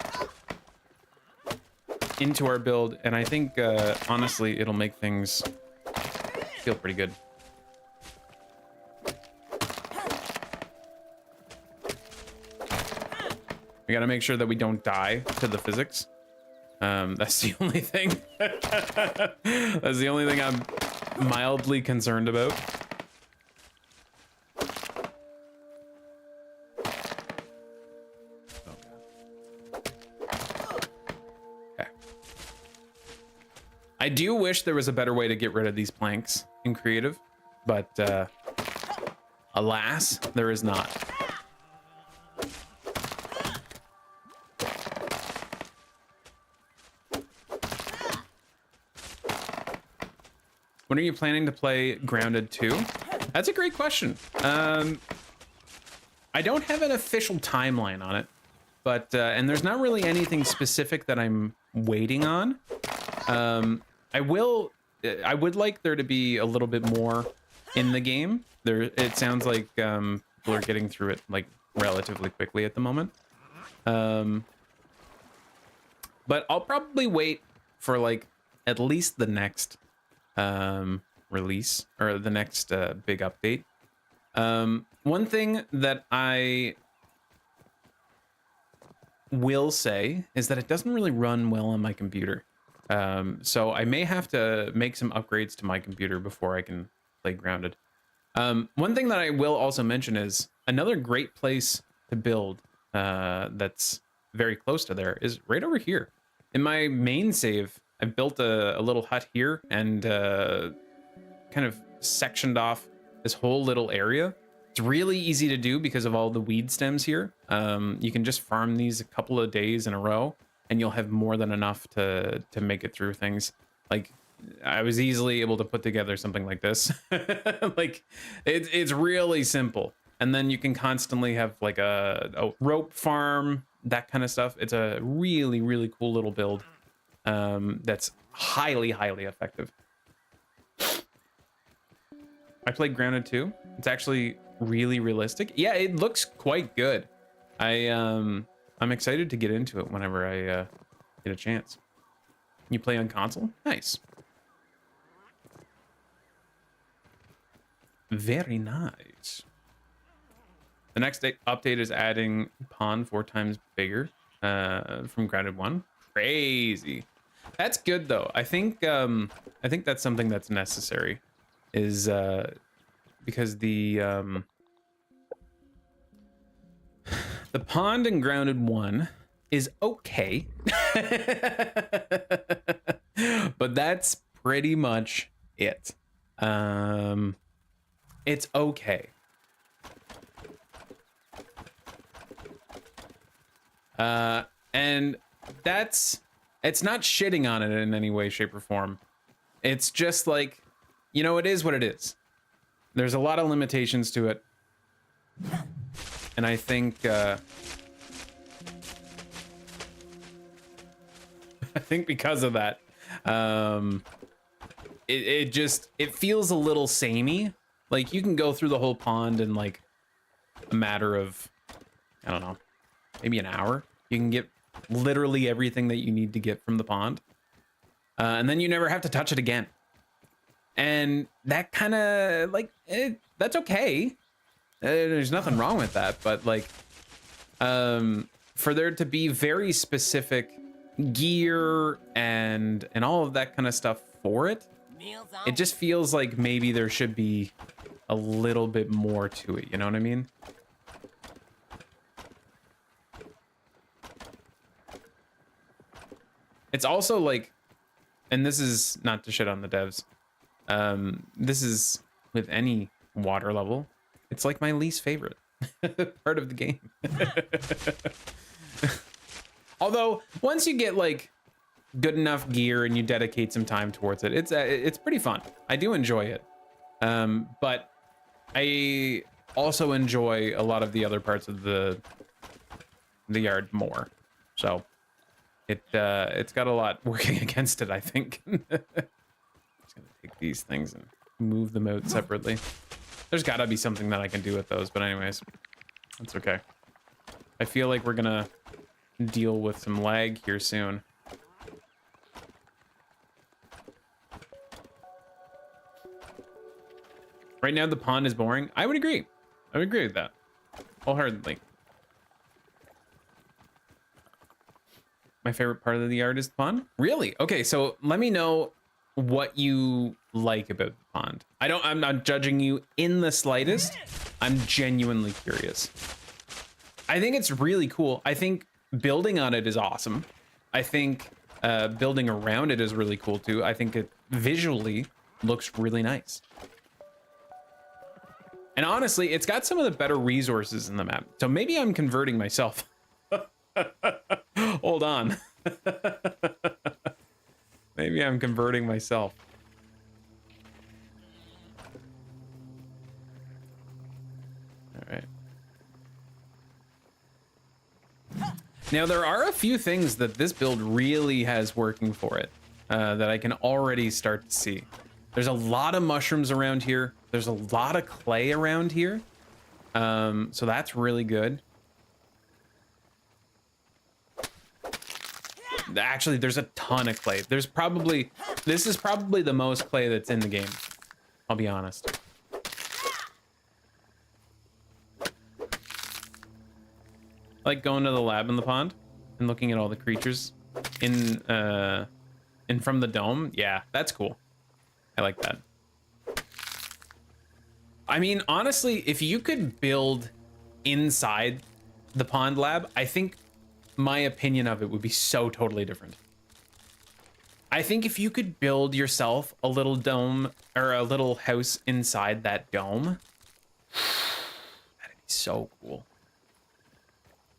into our build, and I think honestly it'll make things feel pretty good. We gotta make sure that we don't die to the physics. That's the only thing. That's the only thing I'm mildly concerned about. Okay. I do wish there was a better way to get rid of these planks in creative, but alas, there is not. When are you planning to play Grounded 2? That's a great question. I don't have an official timeline on it, but and there's not really anything specific that I'm waiting on. I would like there to be a little bit more in the game. It sounds like people are getting through it like relatively quickly at the moment. But I'll probably wait for like at least the next release or the next big update. One thing that I will say is that it doesn't really run well on my computer. So I may have to make some upgrades to my computer before I can play Grounded. One thing that I will also mention is another great place to build that's very close to there is right over here. In my main save, I built a little hut here and kind of sectioned off this whole little area. It's really easy to do because of all the weed stems here. You can just farm these a couple of days in a row and you'll have more than enough to make it through things. Like I was easily able to put together something like this. Like it's really simple. And then you can constantly have like a rope farm, that kind of stuff. It's a really, really cool little build that's highly, highly effective. I played Grounded 2. It's actually really realistic. Yeah, it looks quite good. I'm excited to get into it whenever I get a chance. You play on console? Nice. Very nice. The next update is adding pond 4 times bigger from Grounded 1. Crazy. That's good though. I think that's something that's necessary, is because the pond in Grounded 1 is okay. But that's pretty much it. It's okay. And it's not shitting on it in any way, shape, or form. It's just like, you know, it is what it is. There's a lot of limitations to it. And I think I think because of that, it feels a little samey. Like you can go through the whole pond in like a matter of, I don't know, maybe an hour. You can get literally everything that you need to get from the pond. And then you never have to touch it again. And that kind of like, that's okay. There's nothing wrong with that. But like, for there to be very specific gear and all of that kind of stuff for it, it just feels like maybe there should be a little bit more to it. You know what I mean? It's also like, and this is not to shit on the devs. This is with any water level. It's like my least favorite part of the game. Although once you get like good enough gear and you dedicate some time towards it, it's pretty fun. I do enjoy it. But I also enjoy a lot of the other parts of the yard more. So it's got a lot working against it, I think. Just gonna take these things and move them out separately. There's gotta be something that I can do with those, but anyways, that's okay. I feel like we're gonna deal with some lag here soon. Right now the pond is boring. I would agree. I would agree with that wholeheartedly. My favorite part of the yard is the pond. Really? Okay, so let me know what you like about the pond. I'm not judging you in the slightest. I'm genuinely curious. I think it's really cool. I think building on it is awesome. I think building around it is really cool too. I think it visually looks really nice. And honestly, it's got some of the better resources in the map. So maybe I'm converting myself. Hold on. Maybe I'm converting myself. All right. Now there are a few things that this build really has working for it that I can already start to see. There's a lot of mushrooms around here. There's a lot of clay around here. So that's really good. Actually, there's a ton of clay. This is probably the most clay that's in the game. I'll be honest. I like going to the lab in the pond and looking at all the creatures in from the dome. Yeah, that's cool. I like that. I mean, honestly, if you could build inside the pond lab, I think my opinion of it would be so totally different. I think if you could build yourself a little dome or a little house inside that dome, that'd be so cool.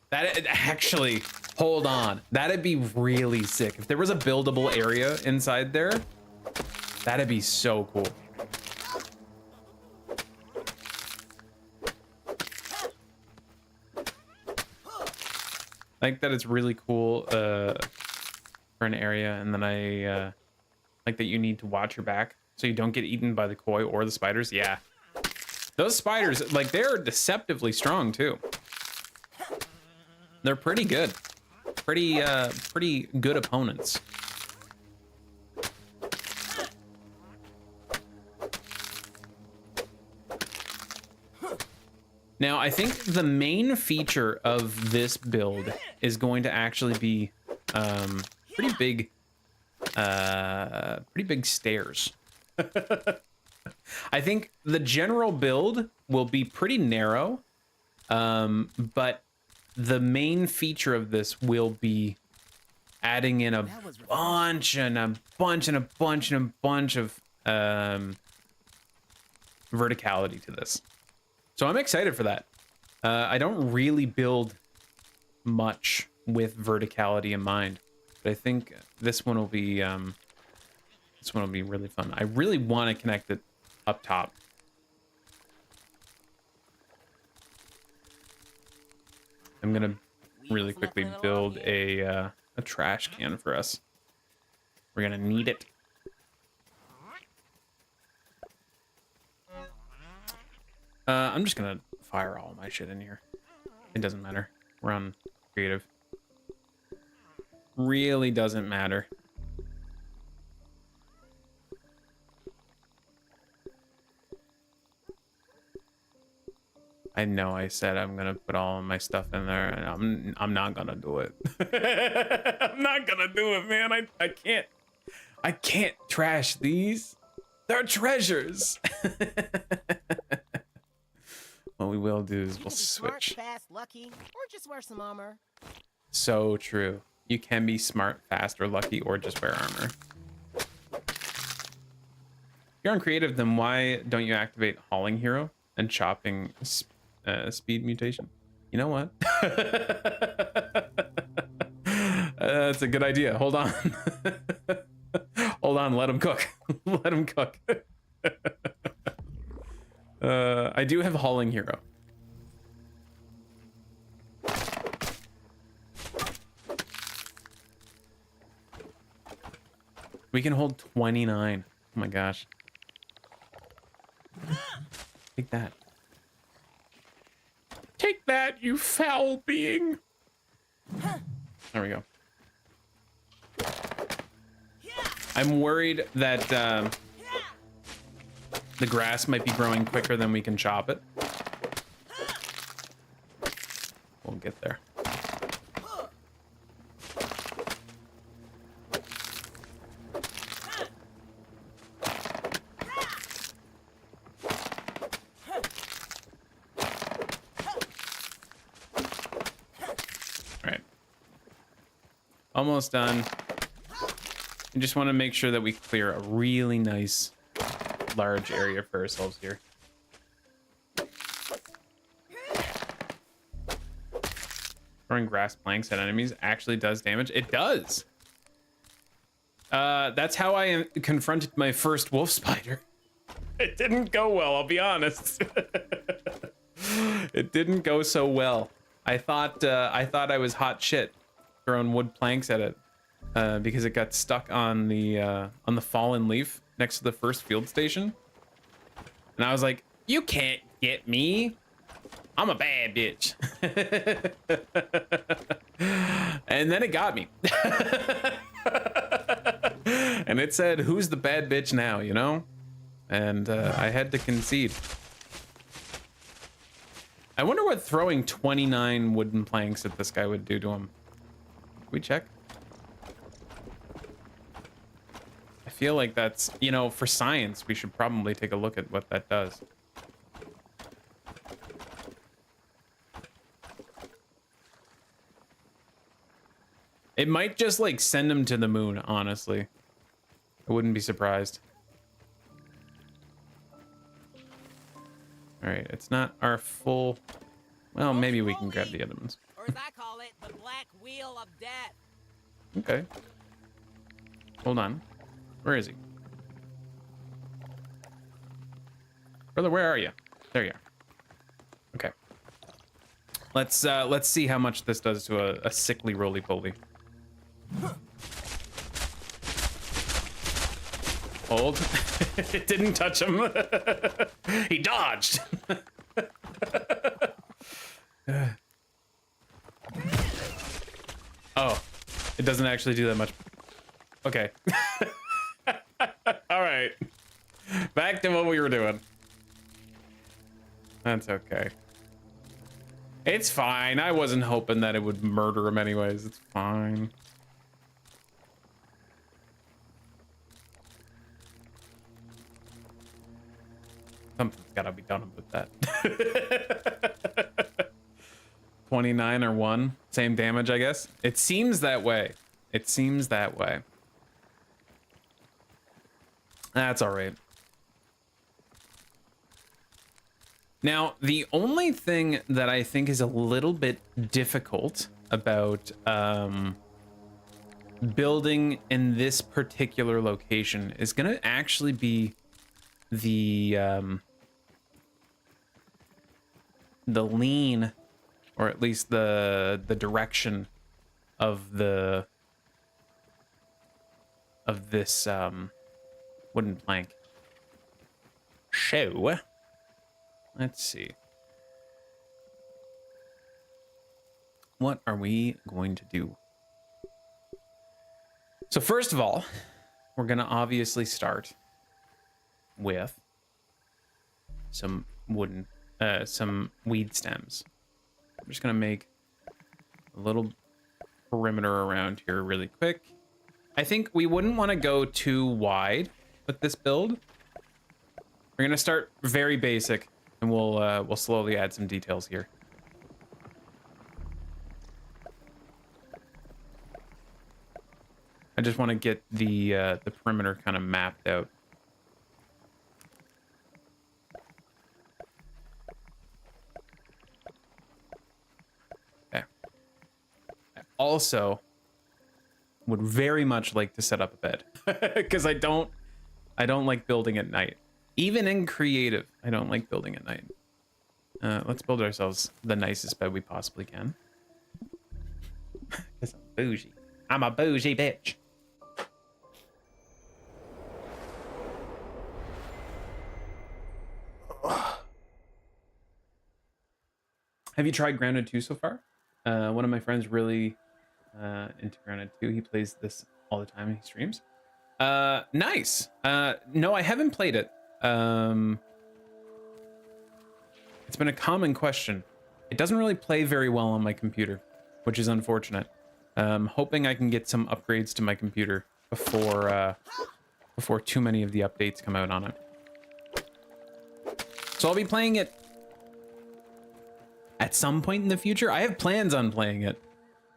That actually, hold on, that'd be really sick. If there was a buildable area inside there, that'd be so cool. I think that it's really cool for an area, and then I like that you need to watch your back so you don't get eaten by the koi or the spiders. Yeah. Those spiders, like, they're deceptively strong too. They're pretty good. Pretty good opponents. Now, I think the main feature of this build is going to actually be pretty big stairs. I think the general build will be pretty narrow, but the main feature of this will be adding in a bunch and a bunch and a bunch and a bunch of verticality to this. So I'm excited for that. I don't really build much with verticality in mind, but I think this one will be really fun. I really want to connect it up top. I'm gonna really quickly build a trash can for us. We're gonna need it. I'm just gonna fire all my shit in here. It doesn't matter. We're on creative. Really doesn't matter. I know I said I'm gonna put all of my stuff in there, and I'm not gonna do it. I'm not gonna do it, man. I can't trash these. They're treasures. What we will do is we'll switch. Smart, fast, lucky, or just wear some armor. So true. You can be smart, fast, or lucky, or just wear armor. If you're on creative, then why don't you activate Hauling Hero and chopping speed mutation? You know what? That's a good idea. Hold on. Hold on. Let him cook. Let him cook. I do have Hauling Hero. We can hold 29. Oh my gosh. Take that. Take that, you foul being. There we go. I'm worried that the grass might be growing quicker than we can chop it. We'll get there. Almost done. I just want to make sure that we clear a really nice large area for ourselves here. Throwing grass planks at enemies actually does damage. It does. That's how I confronted my first wolf spider. It didn't go well, I'll be honest. It didn't go so well. I thought I was hot shit throwing wood planks at it because it got stuck on the fallen leaf next to the first field station, and I was like, "You can't get me. I'm a bad bitch." And then it got me, and it said, "Who's the bad bitch now?" You know, and I had to concede. I wonder what throwing 29 wooden planks at this guy would do to him. We check. I feel like that's, you know, for science, we should probably take a look at what that does. It might just like send him to the moon, honestly. I wouldn't be surprised. All right, it's not our full. Well, maybe we can grab the other ones. Or as I call it, the black wheel of death. Okay. Hold on. Where is he? Brother, where are you? There you are. Okay. Let's see how much this does to a sickly roly-poly. Hold. It didn't touch him. He dodged. Oh, it doesn't actually do that much. Okay. All right. Back to what we were doing. That's okay. It's fine. I wasn't hoping that it would murder him anyways. It's fine. Something's gotta be done with that. 29 or 1. Same damage, I guess. It seems that way. It seems that way. That's alright. Now, the only thing that I think is a little bit difficult about building in this particular location is going to actually be the lean, or at least the direction of this wooden plank. So, let's see. What are we going to do? So first of all, we're going to obviously start with some wooden, some weed stems. I'm just going to make a little perimeter around here really quick. I think we wouldn't want to go too wide with this build. We're going to start very basic, and we'll slowly add some details here. I just want to get the perimeter kind of mapped out. There. I also would very much like to set up a bed because I don't like building at night. Even in creative, I don't like building at night. Let's build ourselves the nicest bed we possibly can. Because I'm bougie. I'm a bougie bitch. Have you tried Grounded 2 so far? One of my friends really into Grounded 2. He plays this all the time and he streams. Nice. No, I haven't played it. It's been a common question. It doesn't really play very well on my computer, which is unfortunate. Hoping I can get some upgrades to my computer before too many of the updates come out on it. So I'll be playing it at some point in the future. I have plans on playing it.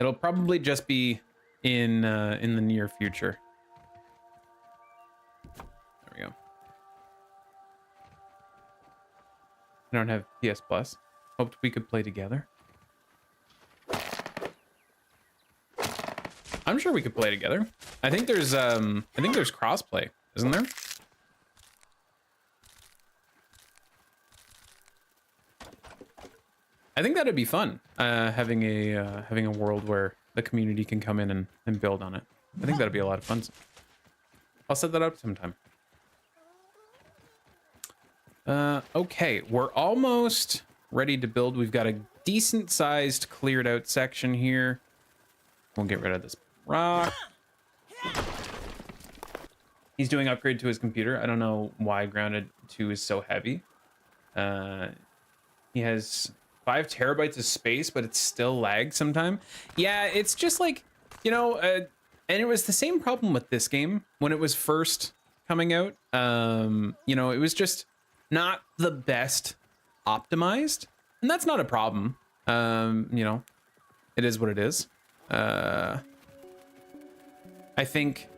It'll probably just be in the near future. There we go. I don't have PS Plus. Hoped we could play together. I'm sure we could play together. I think there's crossplay, isn't there? I think that'd be fun. Having a world where the community can come in and build on it. I think that'd be a lot of fun. I'll set that up sometime. Okay, we're almost ready to build. We've got a decent sized cleared out section here. We'll get rid of this rock. He's doing upgrade to his computer. I don't know why Grounded 2 is so heavy. He has 5 terabytes of space, but it's still lagged sometime. Yeah, it's just like, you know, and it was the same problem with this game when it was first coming out. You know, it was just not the best optimized, and that's not a problem. You know, it is what it is. I think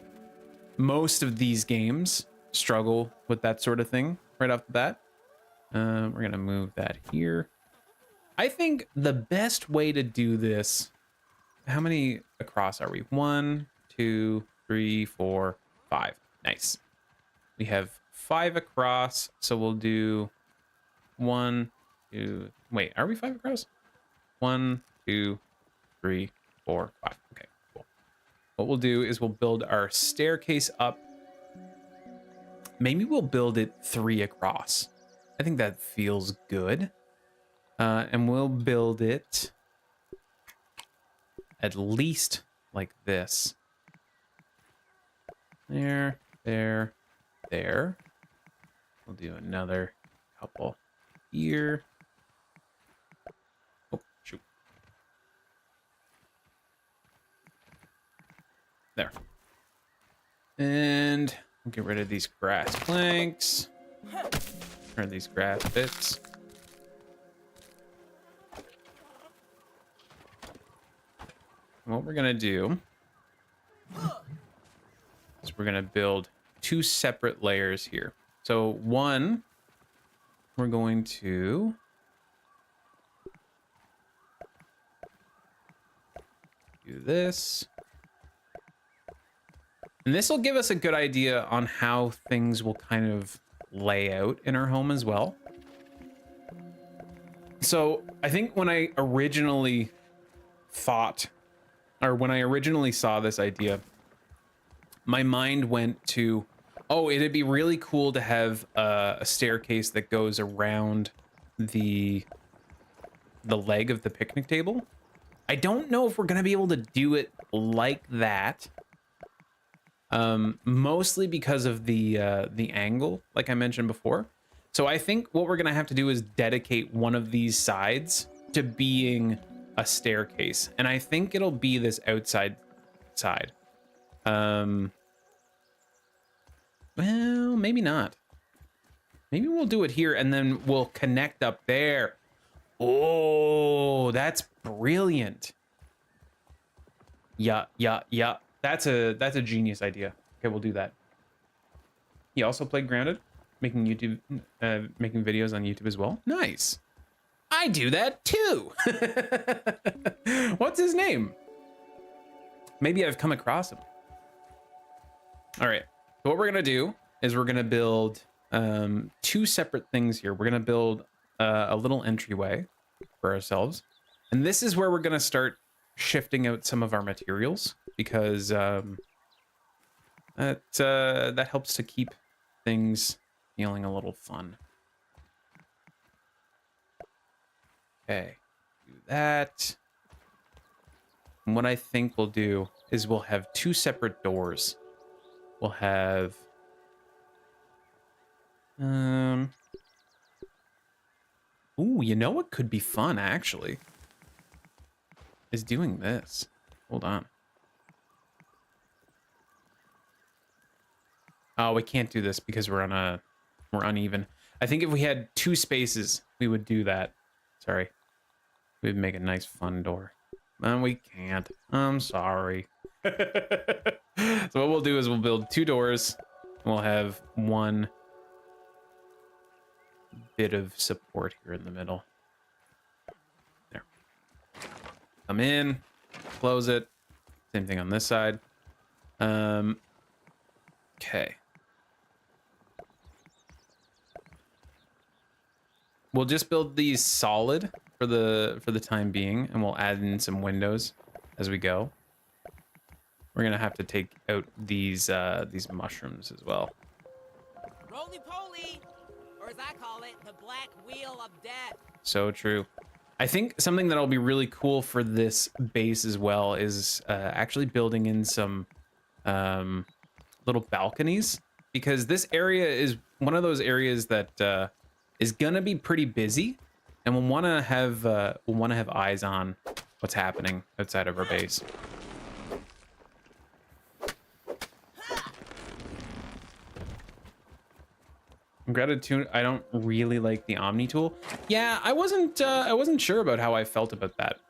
most of these games struggle with that sort of thing right off the bat. We're gonna move that here. I think the best way to do this, how many across are we? 1, 2, 3, 4, 5. Nice. We have 5 across, so we'll do 1, 2. Wait, are we 5 across? 1, 2, 3, 4, 5. Okay, cool. What we'll do is we'll build our staircase up. Maybe we'll build it 3 across. I think that feels good. And we'll build it at least like this. There, there, there. We'll do another couple here. Oh, shoot. There. And we'll get rid of these grass planks. Or these grass bits. And what we're gonna do is we're gonna build 2 separate layers here. So one, we're going to do this. And this will give us a good idea on how things will kind of lay out in our home as well. So I think when I originally thought, or when I originally saw this idea, my mind went to, oh, it'd be really cool to have a staircase that goes around the leg of the picnic table. I don't know if we're gonna be able to do it like that. Mostly because of the angle, like I mentioned before. So I think what we're gonna have to do is dedicate one of these sides to being a staircase, and I think it'll be this outside side. Well, maybe not. Maybe we'll do it here and then we'll connect up there. Oh, that's brilliant. Yeah. That's a genius idea. Okay, we'll do that. He also played Grounded, making videos on YouTube as well. Nice. I do that too. What's his name? Maybe I've come across him. All right. So what we're gonna do is we're gonna build 2 separate things here. We're gonna build a little entryway for ourselves, and this is where we're gonna start shifting out some of our materials, because that helps to keep things feeling a little fun. Okay, do that. And what I think we'll do is we'll have 2 separate doors. We'll have ooh, you know what could be fun actually is doing this. Hold on. Oh, we can't do this because we're uneven. I think if we had 2 spaces, we would do that. Sorry. We'd make a nice fun door. We can't. I'm sorry. So what we'll do is we'll build 2 doors. We'll have 1 bit of support here in the middle. There. Come in, close it. Same thing on this side. Okay. We'll just build these solid for the time being, and we'll add in some windows as we go. We're gonna have to take out these mushrooms as well. Roly-poly, or as I call it, the black wheel of death. So true. I think something that'll be really cool for this base as well is actually building in some little balconies, because this area is one of those areas that is gonna be pretty busy, and we'll want to have eyes on what's happening outside of our base. Gratitude. I don't really like the Omni tool. Yeah, I wasn't sure about how I felt about that.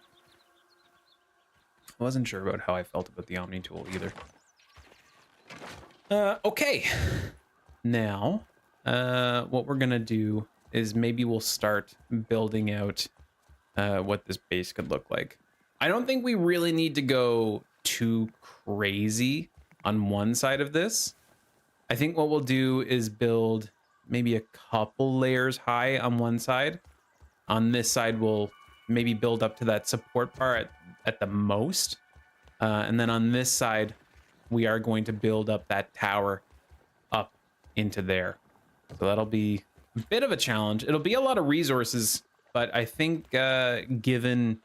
I wasn't sure about how I felt about the Omni tool either. Okay. Now, what we're gonna do is maybe we'll start building out what this base could look like. I don't think we really need to go too crazy on one side of this. I think what we'll do is build maybe a couple layers high on one side. On this side, we'll maybe build up to that support bar at the most. And then on this side, we are going to build up that tower up into there. So that'll be a bit of a challenge. It'll be a lot of resources, but I think given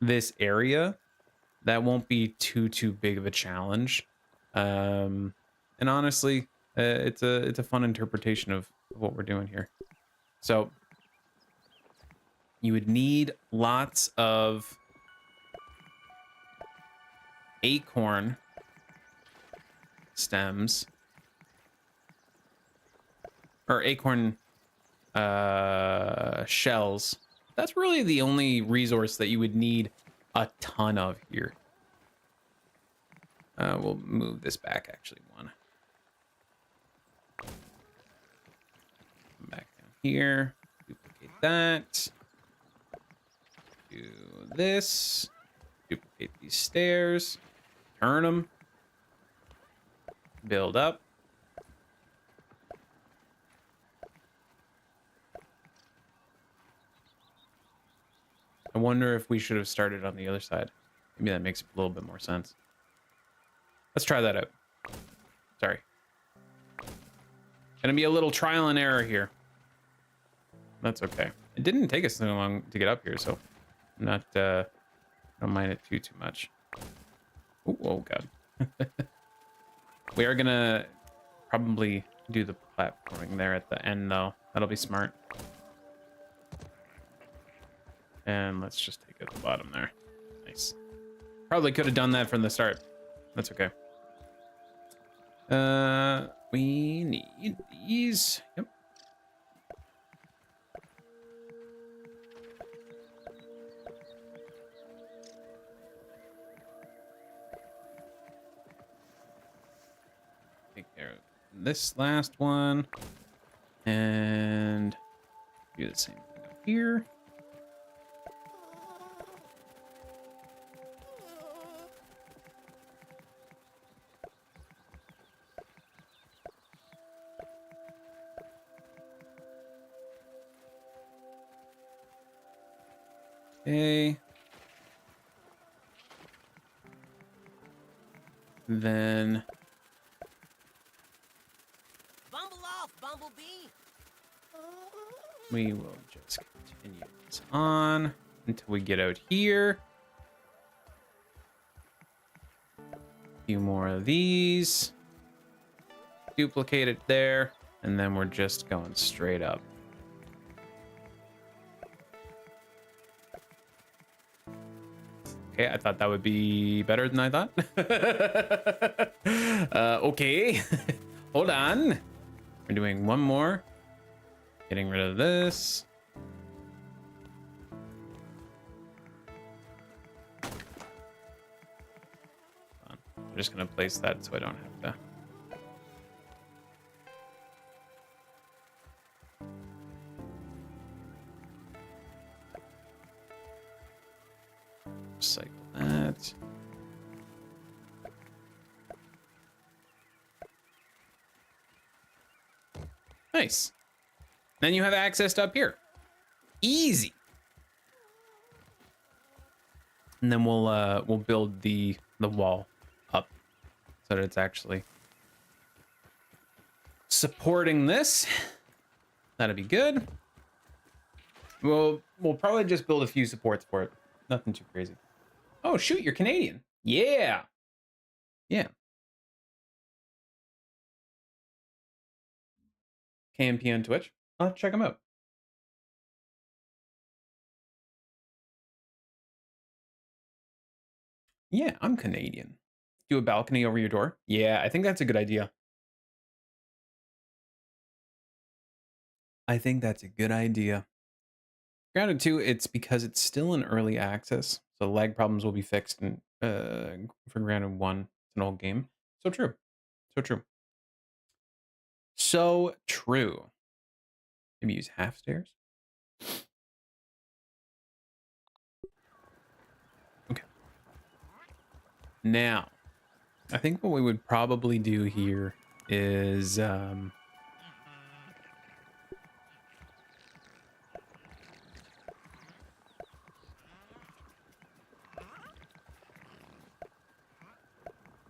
this area, that won't be too big of a challenge. And honestly, it's a fun interpretation of what we're doing here. So you would need lots of acorn stems or acorn shells. That's really the only resource that you would need a ton of here. We'll move this back actually one. Back down here, duplicate that. Do this, duplicate these stairs, turn them, build up. I wonder if we should have started on the other side. Maybe that makes a little bit more sense. Let's try that out. Sorry. Gonna be a little trial and error here. That's okay. It didn't take us so long to get up here, so I'm not, I don't mind it too much. Ooh, oh, God. We are gonna probably do the platforming there at the end, though. That'll be smart. And let's just take it at the bottom there. Nice. Probably could have done that from the start. That's okay. We need these. Yep. Take care of this last one. And do the same thing up here. Okay. Then Bumble off, Bumblebee. we will just continue this on until we get out here. A few more of these. Duplicate it there, and then we're just going straight up. Okay, I thought that would be better than I thought. Okay, hold on. We're doing one more. Getting rid of this. I'm just gonna place that so I don't have to. Recycle that. Nice. Then you have access to up here. Easy. And then we'll build the wall up so that it's actually supporting this. That'll be good. We'll probably just build a few supports for it. Nothing too crazy. Oh shoot, you're Canadian. Yeah. Yeah. KMP on Twitch. I'll have to check them out. Yeah, I'm Canadian. Do a balcony over your door? Yeah, I think that's a good idea. I think that's a good idea. Grounded 2, it's because it's still in early access, so lag problems will be fixed in, for Grounded 1. It's an old game. So true. So true. So true. Maybe use half stairs. Okay. Now, I think what we would probably do here is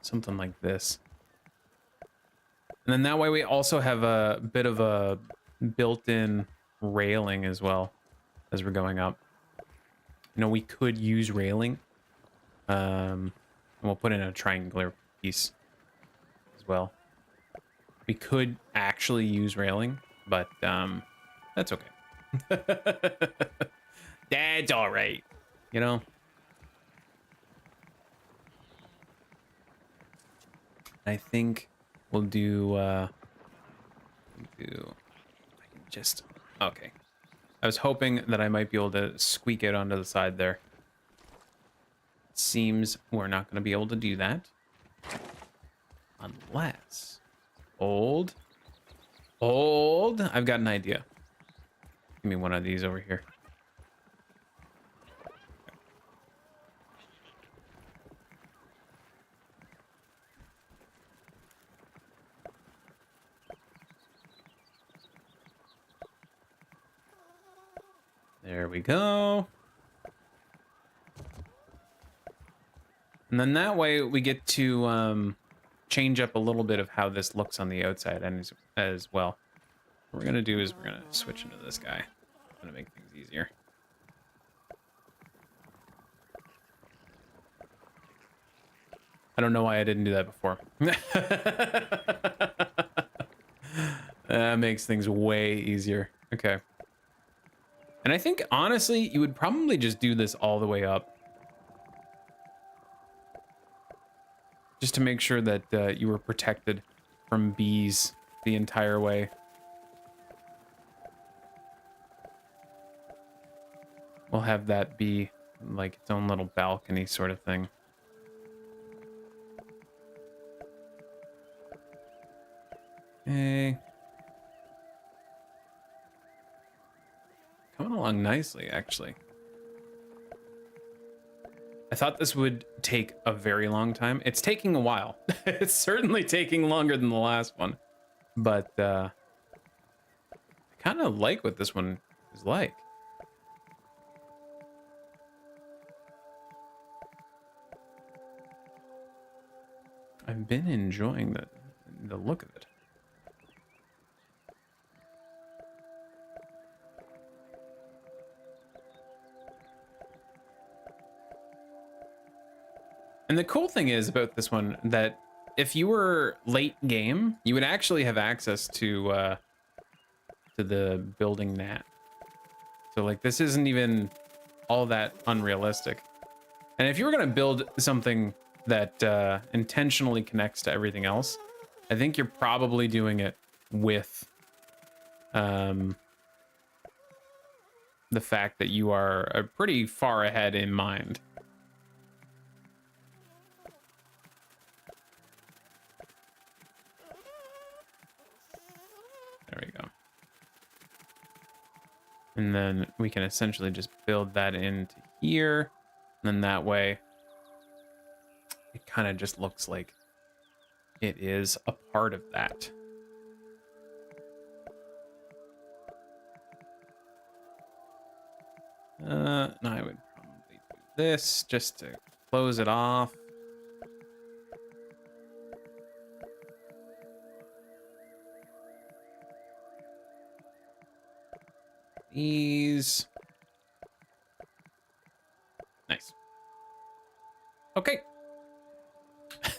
something like this. And then that way we also have a bit of a built-in railing as well as we're going up. You know, we could use railing. And we'll put in a triangular piece as well. We could actually use railing, but that's okay. That's all right. You know? I think we'll do just okay. I was hoping that I might be able to squeak it onto the side there. Seems we're not going to be able to do that. Unless... Hold. I've got an idea. Give me one of these over here. There we go. And then that way we get to change up a little bit of how this looks on the outside and as well. What we're gonna do is we're gonna switch into this guy. Gonna make things easier. I don't know why I didn't do that before. That makes things way easier. Okay. And I think honestly, you would probably just do this all the way up. Just to make sure that you were protected from bees the entire way. We'll have that be like its own little balcony sort of thing. Okay. Coming along nicely, actually. I thought this would take a very long time. It's taking a while. It's certainly taking longer than the last one. But I kind of like what this one is like. I've been enjoying the look of it. And the cool thing is about this one that if you were late game, you would actually have access to the building gnat. So like this isn't even all that unrealistic. And if you were gonna build something that intentionally connects to everything else, I think you're probably doing it with the fact that you are pretty far ahead in mind. There we go. And then we can essentially just build that into here. And then that way, it kind of just looks like it is a part of that. Now I would probably do this just to close it off. These. Nice. Okay.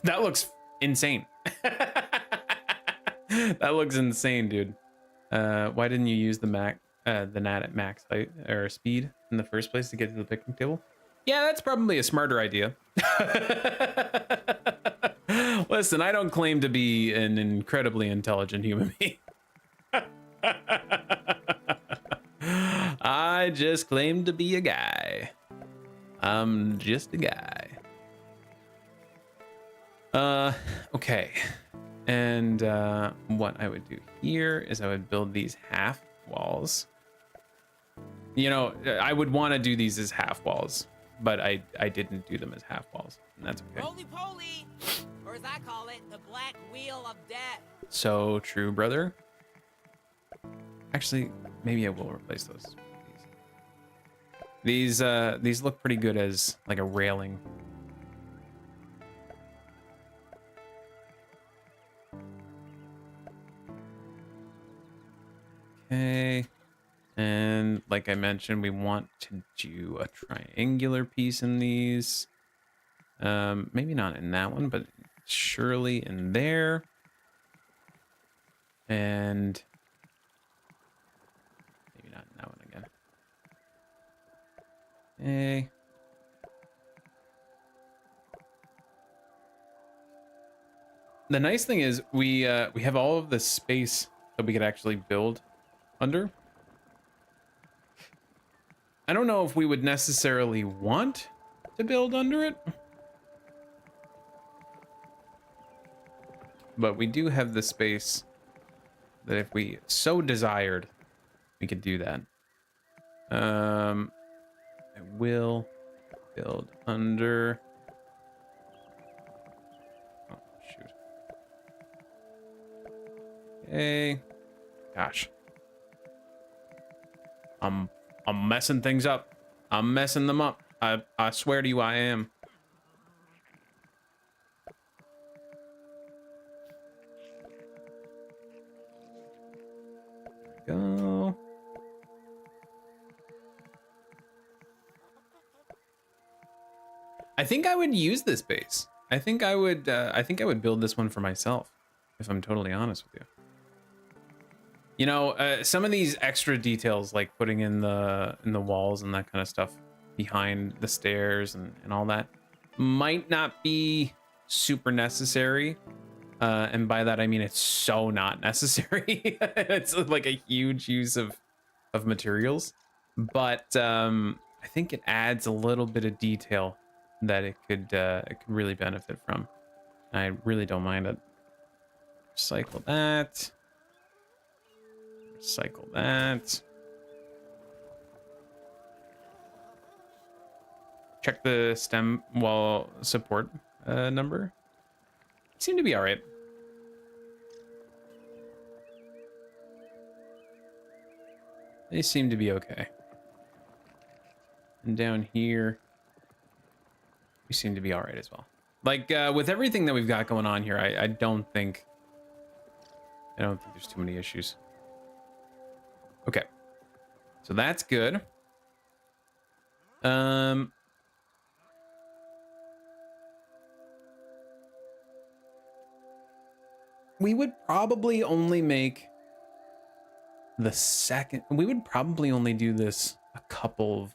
That looks insane. That looks insane, dude. Why didn't you use the gnat at max height or speed in the first place to get to the picnic table? Yeah, that's probably a smarter idea. Listen, I don't claim to be an incredibly intelligent human being. I just claim to be a guy. I'm just a guy. Okay. And what I would do here is I would build these half walls. You know, I would want to do these as half walls, but I didn't do them as half walls, and that's okay. Roly-poly, or as I call it, the Black Wheel of Death. So true, brother. Actually, maybe I will replace those. These look pretty good as like a railing. Okay. And like I mentioned, we want to do a triangular piece in these. Maybe not in that one, but surely in there. And maybe not in that one again. Okay. The nice thing is we have all of this space that we could actually build under. I don't know if we would necessarily want to build under it, but we do have the space that if we so desired, we could do that. I will build under. Oh, shoot. Okay. Gosh. I'm messing things up. I'm messing them up. I swear to you I am. There we go. I think I would use this base. I think I would build this one for myself, if I'm totally honest with you. You know, some of these extra details, like putting in the walls and that kind of stuff behind the stairs and all that, might not be super necessary. And by that I mean it's so not necessary. It's like a huge use of materials, but I think it adds a little bit of detail that it could really benefit from. I really don't mind it. Recycle that. Recycle that. Check the stem wall support number. Seem to be all right. They seem to be okay. And down here, we seem to be all right as well. Like with everything that we've got going on here, I don't think there's too many issues. Okay, so that's good. We would probably only make the second. We would probably only do this a couple of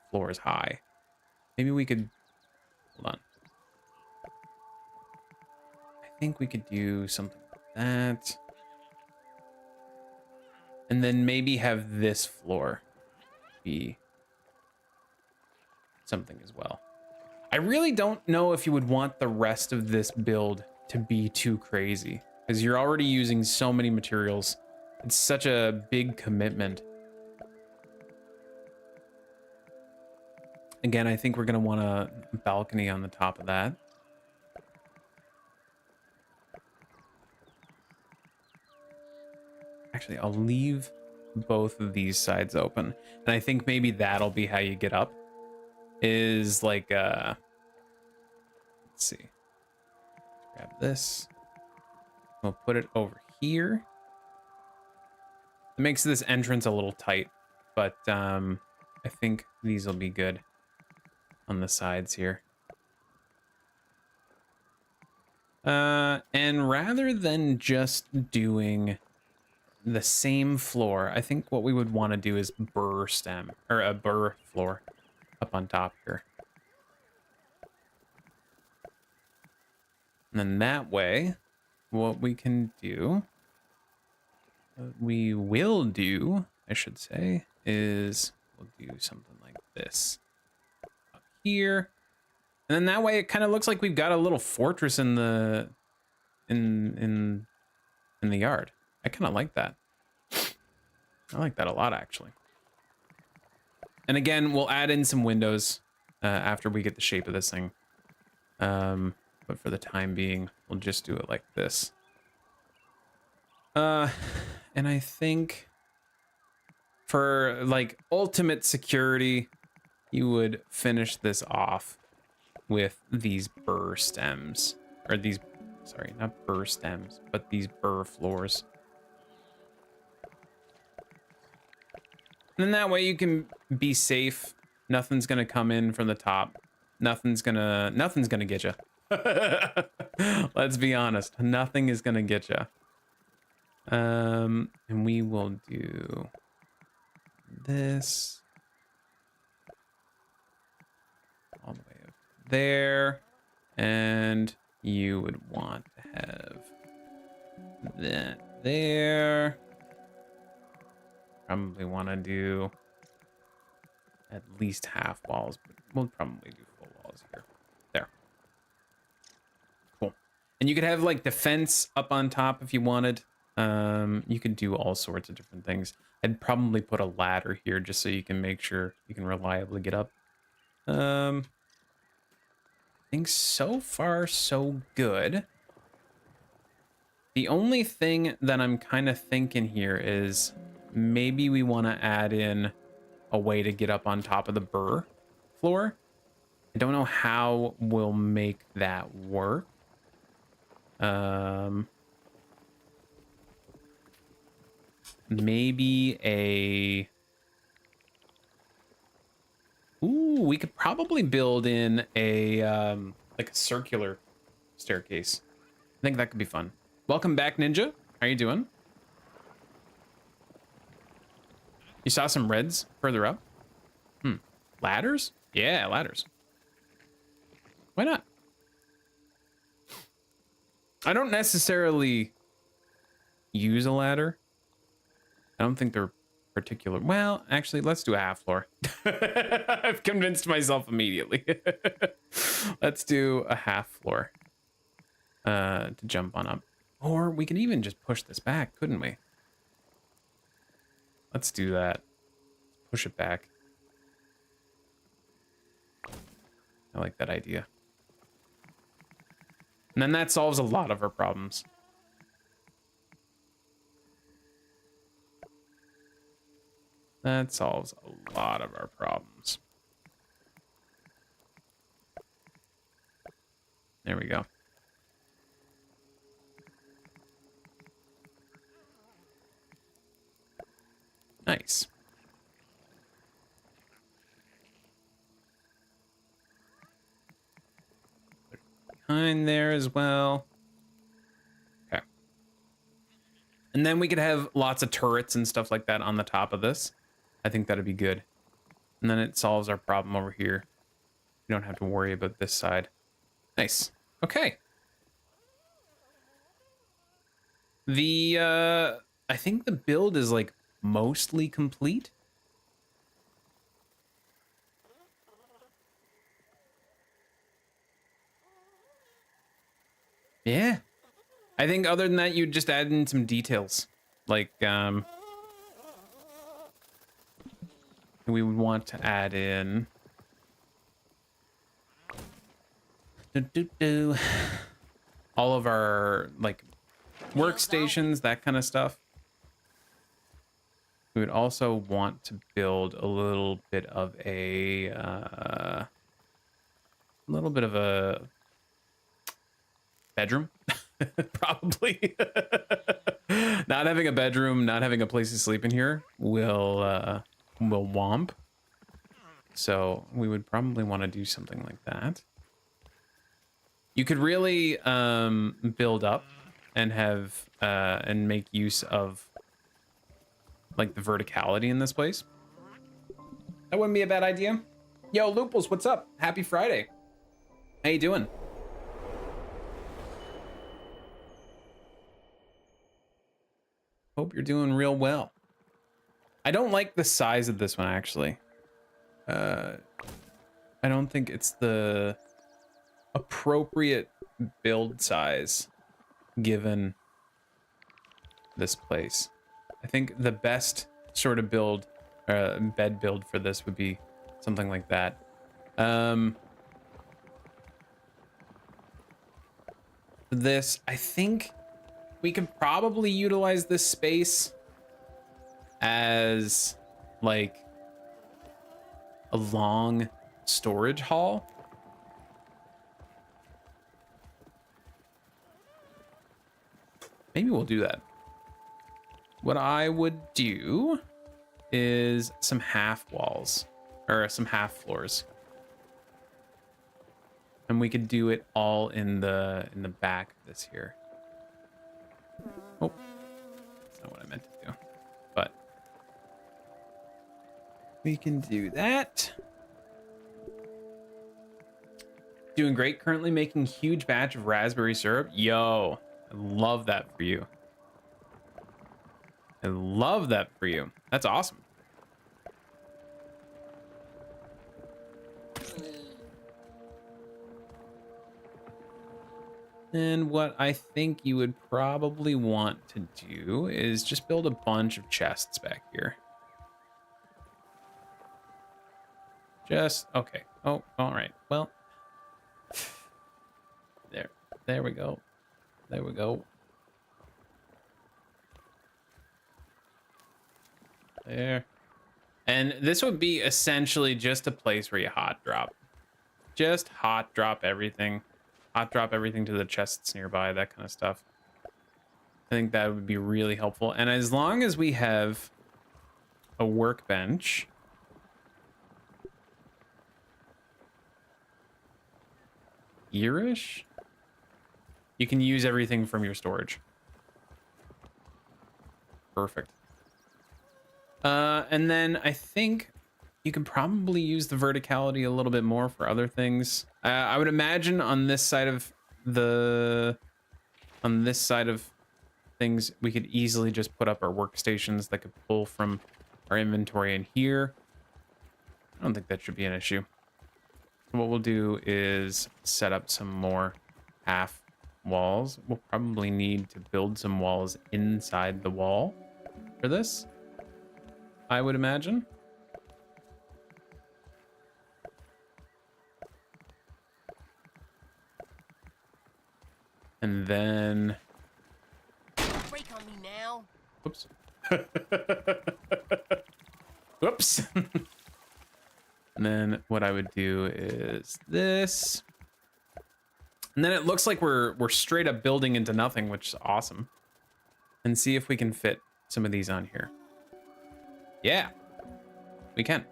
floors high. Maybe we could. Hold on. I think we could do something like that. And then maybe have this floor be something as well. I really don't know if you would want the rest of this build to be too crazy, because you're already using so many materials. It's such a big commitment. Again, I think we're going to want a balcony on the top of that. Actually, I'll leave both of these sides open. And I think maybe that'll be how you get up. Is like, let's see. Grab this. We'll put it over here. It makes this entrance a little tight, but I think these will be good on the sides here. And rather than just doing the same floor, I think what we would want to do is burr stem, or a burr floor up on top here. And then that way, what we can do, we will do, I should say, is we'll do something like this up here. And then that way it kind of looks like we've got a little fortress in the in the yard. I kind of like that. I like that a lot, actually. And again, we'll add in some windows after we get the shape of this thing. But for the time being, we'll just do it like this. And I think for like ultimate security, you would finish this off with these burr stems, or these, sorry, not burr stems, but these burr floors. And then that way you can be safe. Nothing's gonna come in from the top. Nothing's gonna get you. Let's be honest. Nothing is gonna get you. And we will do this all the way up there, and you would want to have that there. Probably want to do at least half walls, but we'll probably do full walls here. There. Cool. And you could have like defense up on top if you wanted. You could do all sorts of different things. I'd probably put a ladder here just so you can make sure you can reliably get up. I think so far so good. The only thing that I'm kind of thinking here is maybe we want to add in a way to get up on top of the burr floor. I don't know how we'll make that work. Maybe a... Ooh, we could probably build in a like a circular staircase. I think that could be fun. Welcome back, Ninja. How you doing? You saw some reds further up? Ladders? Yeah, ladders. Why not? I don't necessarily use a ladder. I don't think they're particular. Well, actually, let's do a half floor. I've convinced myself immediately. Let's do a half floor to jump on up. Or we can even just push this back, couldn't we? Let's do that. Push it back. I like that idea. And then that solves a lot of our problems. That solves a lot of our problems. There we go. Nice. Behind there as well. Okay. And then we could have lots of turrets and stuff like that on the top of this. I think that'd be good. And then it solves our problem over here. We don't have to worry about this side. Nice. Okay. I think the build is like mostly complete. Yeah. I think other than that, you just add in some details. Like, we would want to add in all of our like workstations, that kind of stuff. We would also want to build a little bit of a bedroom. Probably. Not having a bedroom, not having a place to sleep in here will womp. So we would probably want to do something like that. You could really build up and have and make use of like the verticality in this place. That wouldn't be a bad idea. Yo, Lupus, what's up? Happy Friday. How you doing? Hope you're doing real well. I don't like the size of this one, actually. I don't think it's the appropriate build size given this place. I think the best sort of build, bed build for this would be something like that. This, I think we could probably utilize this space as like a long storage hall. Maybe we'll do that. What I would do is some half walls or some half floors. And we could do it all in the back of this here. Oh, that's not what I meant to do. But we can do that. Doing great. Currently making huge batch of raspberry syrup. Yo, I love that for you. I love that for you. That's awesome. And what I think you would probably want to do is just build a bunch of chests back here. Just, okay. Oh, all right. Well, there we go. There we go. There. And this would be essentially just a place where you hot drop. Just hot drop everything. Hot drop everything to the chests nearby, that kind of stuff. I think that would be really helpful. And as long as we have a workbench. Here-ish? You can use everything from your storage. Perfect. And then I think you can probably use the verticality a little bit more for other things. I would imagine on this side of things, we could easily just put up our workstations that could pull from our inventory in here. I don't think that should be an issue. What we'll do is set up some more half walls. We'll probably need to build some walls inside the wall for this, I would imagine. And then... Break on me now. Whoops. Whoops. And then what I would do is this. And then it looks like we're straight up building into nothing, which is awesome. And see if we can fit some of these on here. Yeah, we can.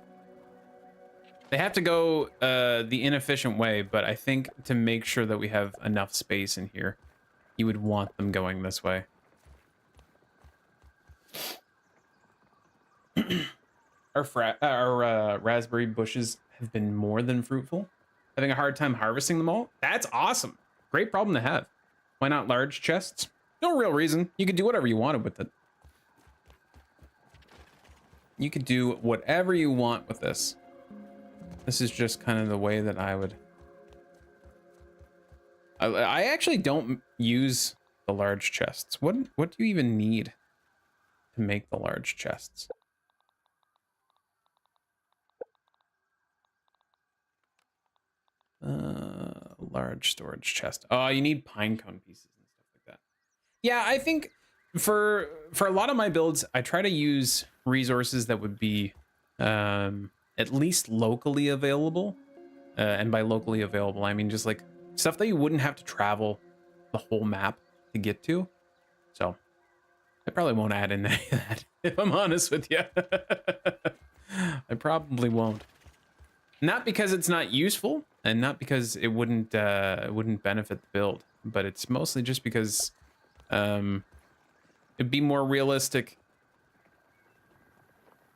They have to go the inefficient way, but I think to make sure that we have enough space in here, you would want them going this way. Our raspberry bushes have been more than fruitful. Having a hard time harvesting them all? That's awesome. Great problem to have. Why not large chests? No real reason. You could do whatever you wanted with it. You could do whatever you want with this. This is just kind of the way that I would... I actually don't use the large chests. What do you even need to make the large chests? Large storage chest. Oh, you need pine cone pieces and stuff like that. Yeah, I think for a lot of my builds, I try to use resources that would be at least locally available. And by locally available, I mean just like stuff that you wouldn't have to travel the whole map to get to. So I probably won't add in any of that, if I'm honest with you. I probably won't. Not because it's not useful, and not because it wouldn't benefit the build, but it's mostly just because it'd be more realistic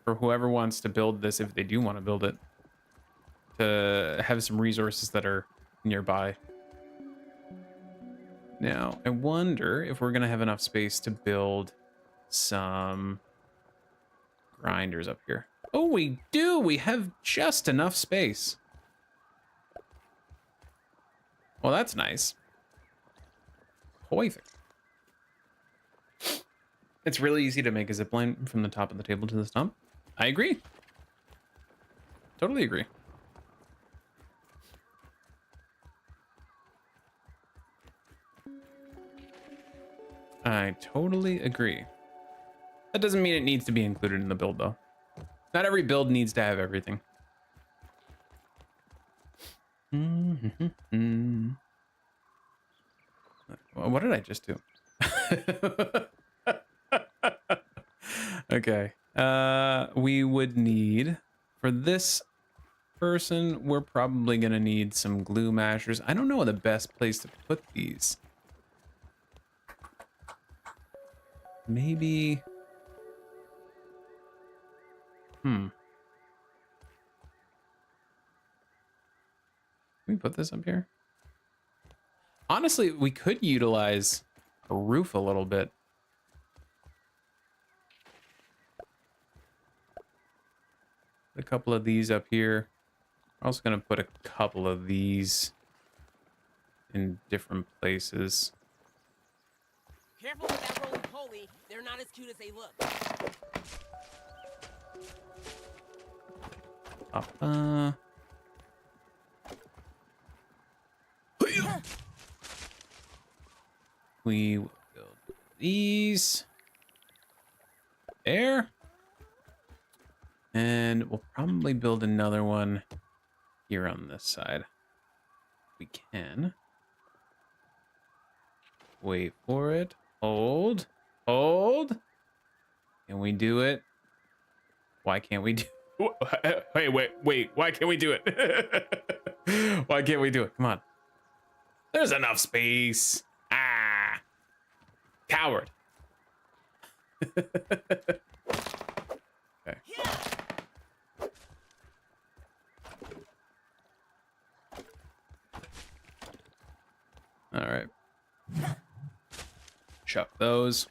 for whoever wants to build this, if they do want to build it, to have some resources that are nearby. Now, I wonder if we're gonna have enough space to build some grinders up here. Oh, we do! We have just enough space. Well, that's nice. Perfect. It's really easy to make a zipline from the top of the table to the stump. I agree. Totally agree. I totally agree. That doesn't mean it needs to be included in the build, though. Not every build needs to have everything. What did I just do? Okay. We would need, for this person, we're probably gonna need some glue mashers. I don't know the best place to put these. Maybe. Can we put this up here? Honestly, we could utilize a roof a little bit. A couple of these up here. I'm also gonna put a couple of these in different places. Careful with that roly-poly. They're not as cute as they look. Up, we will build these there, and we'll probably build another one here on this side. We can wait for it. Hold. Can we do it? Why can't we do? Hey, wait. Why can't we do it? Why can't we do it? Come on. There's enough space. Ah, coward. Okay. All right. Chuck those.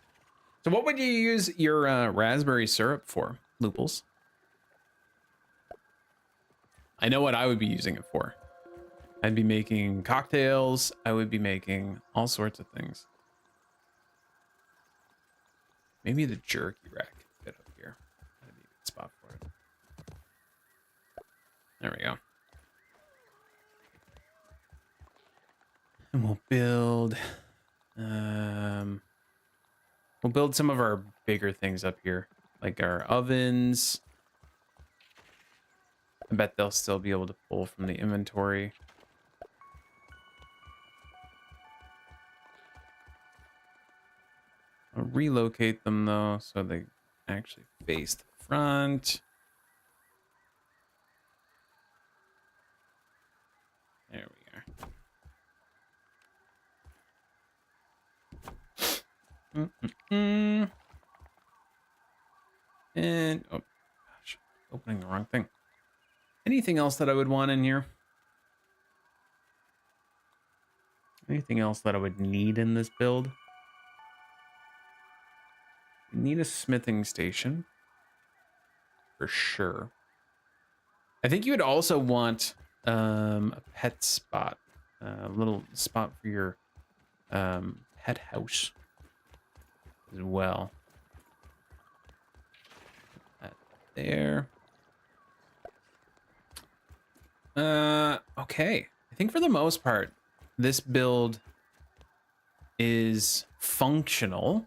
So what would you use your raspberry syrup for, Looples? I know what I would be using it for. I'd be making cocktails. I would be making all sorts of things. Maybe the jerky rack could fit up here. That'd be a good spot for it. There we go. And we'll build some of our bigger things up here, like our ovens. I bet they'll still be able to pull from the inventory. I'll relocate them though, so they actually face the front. There we are. And oh gosh, opening the wrong thing. Anything else that I would want in here? Anything else that I would need in this build? Need a smithing station for sure. I think you would also want a pet spot, a little spot for your pet house as well. That there. Okay. I think for the most part, this build is functional.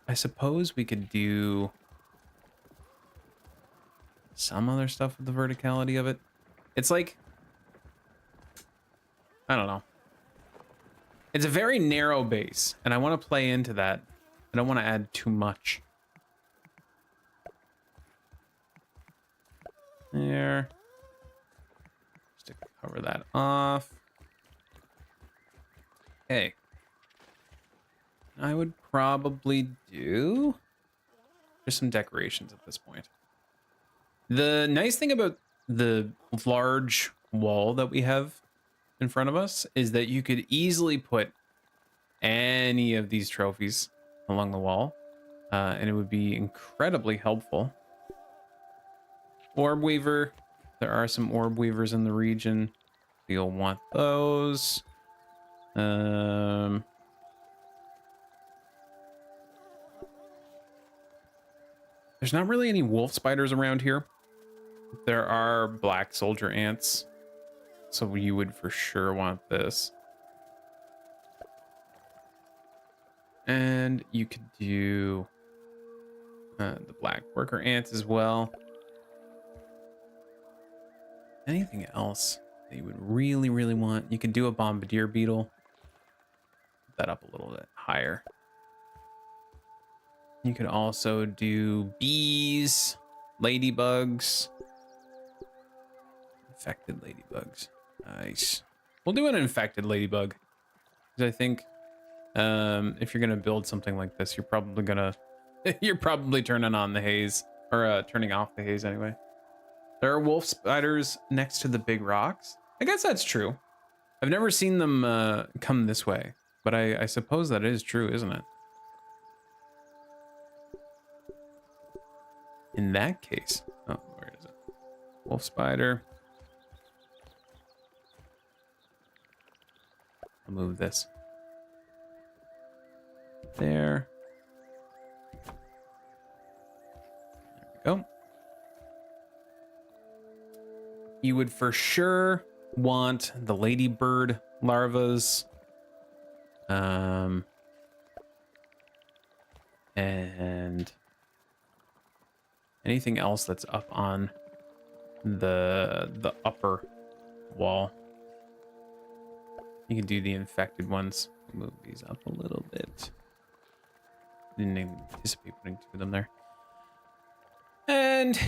I suppose we could do some other stuff with the verticality of it. It's like, I don't know. It's a very narrow base, and I want to play into that. I don't want to add too much. There. Just to cover that off. Okay. I would probably do just some decorations at this point. The nice thing about the large wall that we have in front of us is that you could easily put any of these trophies along the wall, and it would be incredibly helpful. Orb weaver. There are some orb weavers in the region. You'll want those. There's not really any wolf spiders around here. There are black soldier ants, so you would for sure want this. And you could do the black worker ants as well. Anything else that you would really, really want? You could do a bombardier beetle. Put that up a little bit higher. You could also do bees, ladybugs. Infected ladybugs. Nice. We'll do an infected ladybug. Because I think if you're gonna build something like this, you're probably gonna you're probably turning on the haze. Or turning off the haze anyway. There are wolf spiders next to the big rocks. I guess that's true. I've never seen them come this way, but I suppose that is true, isn't it? In that case, oh, where is it? Wolf spider. I'll move this. There. There we go. You would for sure want the ladybird larvas. And anything else that's up on the upper wall. You can do the infected ones. Move these up a little bit. Didn't anticipate putting 2 of them there. And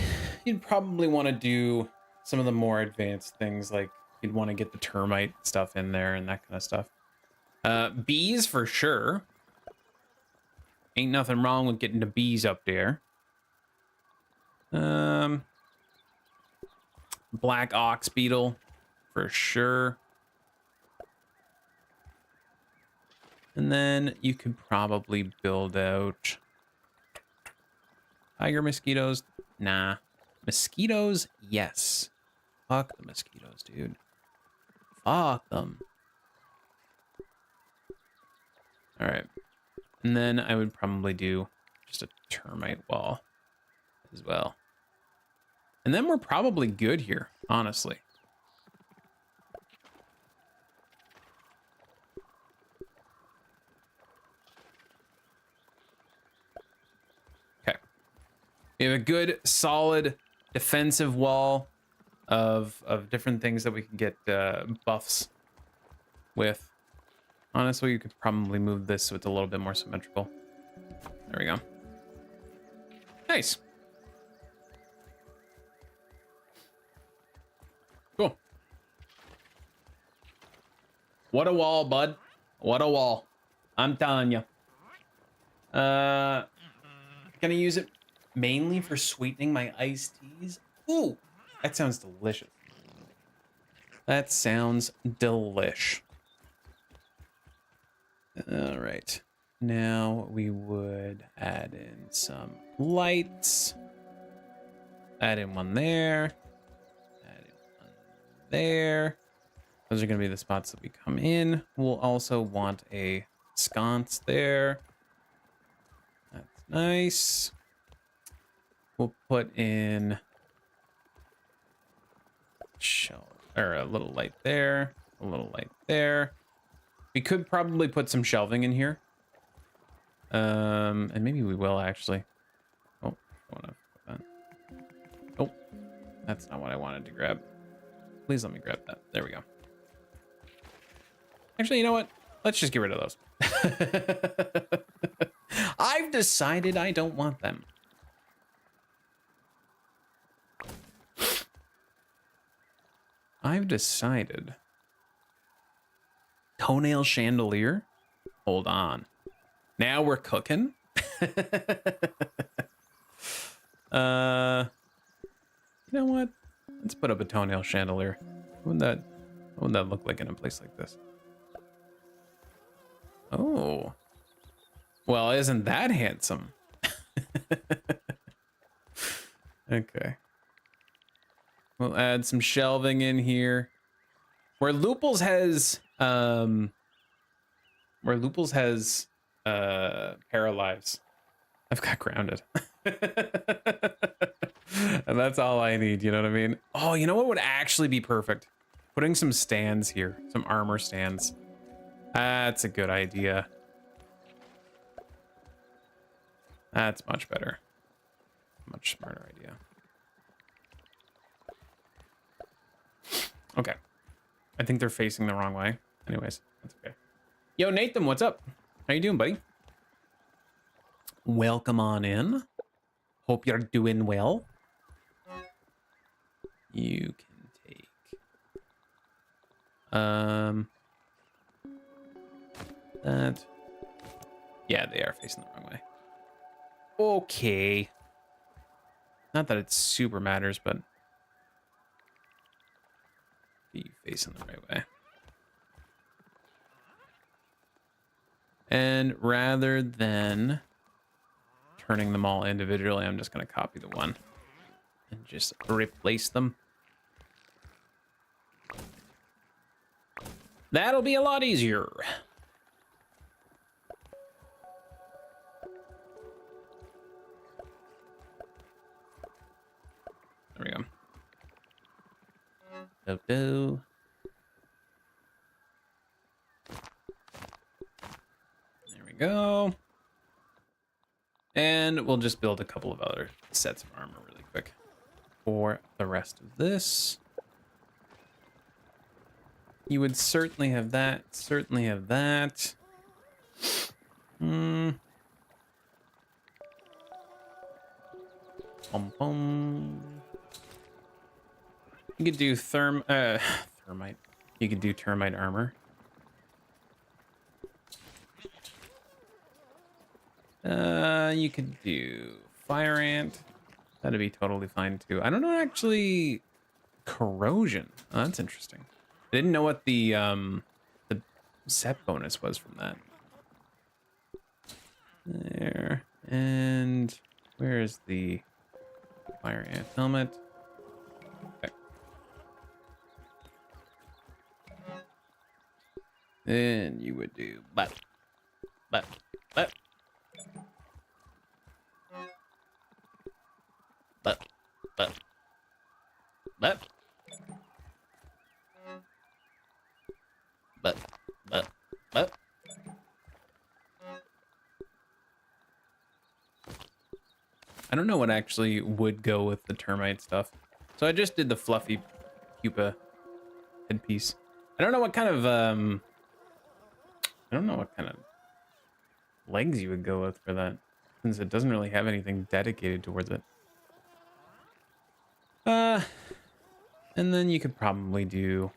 you'd probably want to do some of the more advanced things, like you'd want to get the termite stuff in there and that kind of stuff. Bees for sure. Ain't nothing wrong with getting the bees up there. Black ox beetle for sure. And then you could probably build out tiger mosquitoes. Nah. Mosquitoes, yes. Fuck the mosquitoes, dude. Fuck them. All right. And then I would probably do just a termite wall as well. And then we're probably good here, honestly. Okay. We have a good, solid defensive wall of different things that we can get buffs with. Honestly, you could probably move this so it's a little bit more symmetrical. There we go. Nice. Cool. What a wall, bud. What a wall. I'm telling you. Gonna use it mainly for sweetening my iced teas. Ooh, that sounds delicious. That sounds delish. All right. Now we would add in some lights. Add in one there. Add in one there. Those are going to be the spots that we come in. We'll also want a sconce there. That's nice. We'll put in a little light there, a little light there. We could probably put some shelving in here. And maybe we will actually. Oh, I want to put that. Oh, that's not what I wanted to grab. Please let me grab that. There we go. Actually, you know what? Let's just get rid of those. I've decided I don't want them. I've decided. Toenail chandelier? Hold on. Now we're cooking. You know what? Let's put up a toenail chandelier. What would that look like in a place like this? Oh. Well, isn't that handsome? Okay. We'll add some shelving in here. Where Looples has Paralives, I've got grounded. And that's all I need, you know what I mean? Oh, you know what would actually be perfect? Putting some stands here, some armor stands. That's a good idea. That's much better. Much smarter idea. Okay. I think they're facing the wrong way. Anyways, that's okay. Yo, Nathan, what's up? How you doing, buddy? welcome on in. Hope you're doing well. You can take that. Yeah, they are facing the wrong way. Okay. Not that it super matters, but be facing the right way. And rather than turning them all individually, I'm just going to copy the one and just replace them. That'll be a lot easier. There we go. Do. There we go. And we'll just build a couple of other sets of armor really quick for the rest of this. You would certainly have that. Certainly have that. Bum, bum. You could do thermite. You could do termite armor. You could do fire ant. That'd be totally fine too. I don't know actually. Corrosion. Oh, that's interesting. I didn't know what the set bonus was from that. There. And where is the fire ant helmet? Okay. Then you would do but. But. But. I don't know what actually would go with the termite stuff. So I just did the fluffy pupa headpiece. I don't know what kind of legs you would go with for that, since it doesn't really have anything dedicated towards it. And then you could probably do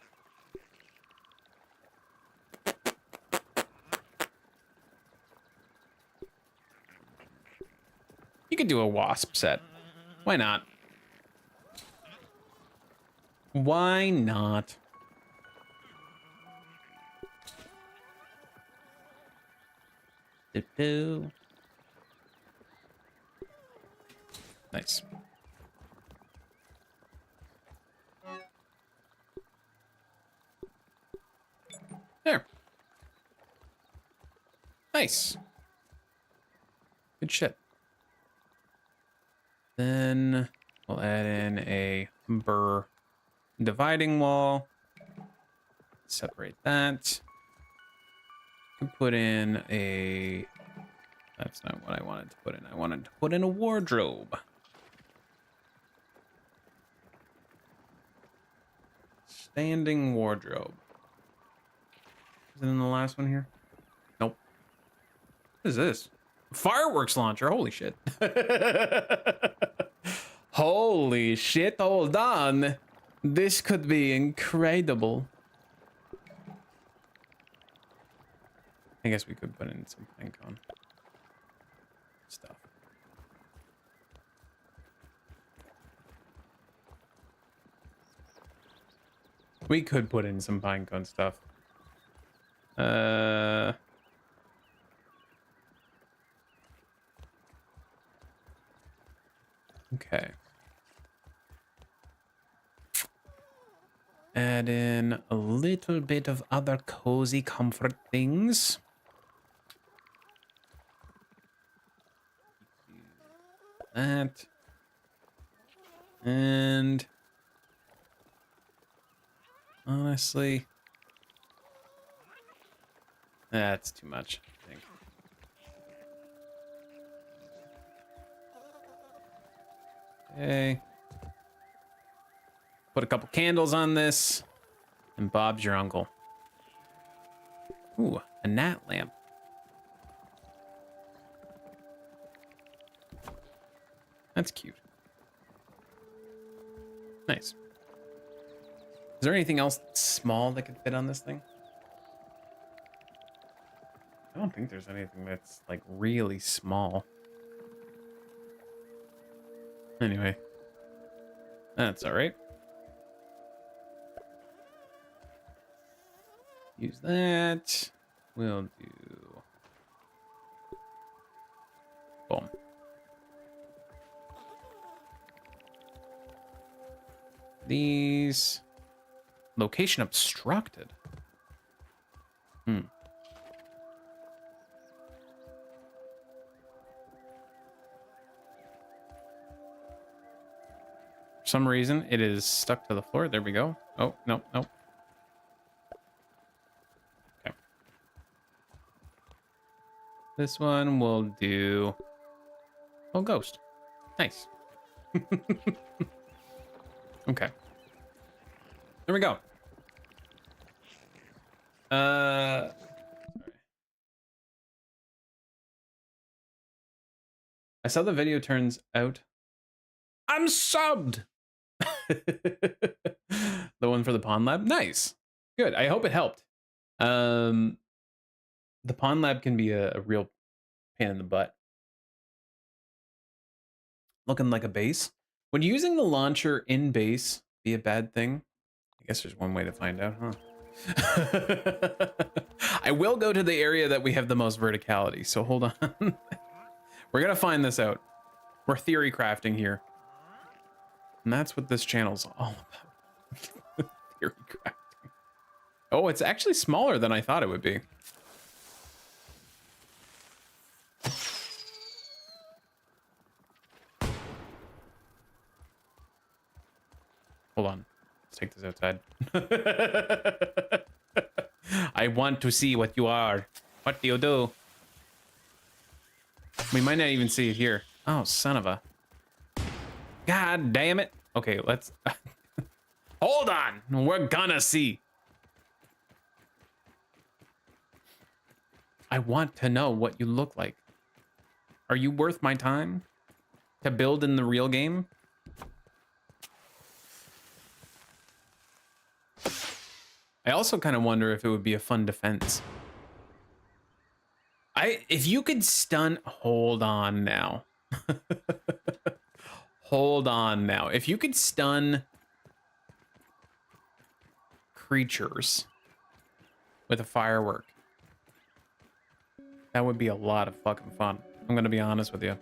a wasp set. Why not? Why not? Nice. There. Nice. Good shit. Then we'll add in a burr dividing wall. Separate that. Put in a... That's not what I wanted to put in. I wanted to put in a wardrobe. Standing wardrobe. Is it in the last one here? Nope. What is this? Fireworks launcher. Holy shit. Holy shit. Hold on. This could be incredible. I guess we could put in some pinecone stuff. We could put in some pinecone stuff. Okay. Add in a little bit of other cozy comfort things. That. And honestly, that's too much, I think. Okay. Put a couple candles on this, and Bob's your uncle. Ooh, a gnat lamp. That's cute. Nice. Is there anything else small that could fit on this thing? I don't think there's anything that's like really small. Anyway, that's all right. Use that. We'll do. Boom. These. Location obstructed. Hmm. For some reason, it is stuck to the floor. There we go. Oh, no, no. Okay. This one will do. Oh, ghost. Nice. Okay. There we go. Sorry. I saw the video turns out. I'm subbed. The one for the Pond Lab. Nice. Good. I hope it helped. The Pond Lab can be a real pain in the butt. Looking like a base. Would using the launcher in base be a bad thing? I guess there's one way to find out, huh? I will go to the area that we have the most verticality, so hold on. We're gonna find this out. We're theory crafting here. And that's what this channel's all about. Theory crafting. Oh, it's actually smaller than I thought it would be. Hold on. Let's take this outside. I want to see what you are. What do you do? We might not even see it here. Oh, son of a... God damn it. Okay, let's... Hold on. We're gonna see. I want to know what you look like. Are you worth my time to build in the real game? I also kind of wonder if it would be a fun defense. If you could stun, hold on now. Hold on now. If you could stun creatures with a firework, that would be a lot of fucking fun. I'm gonna be honest with you.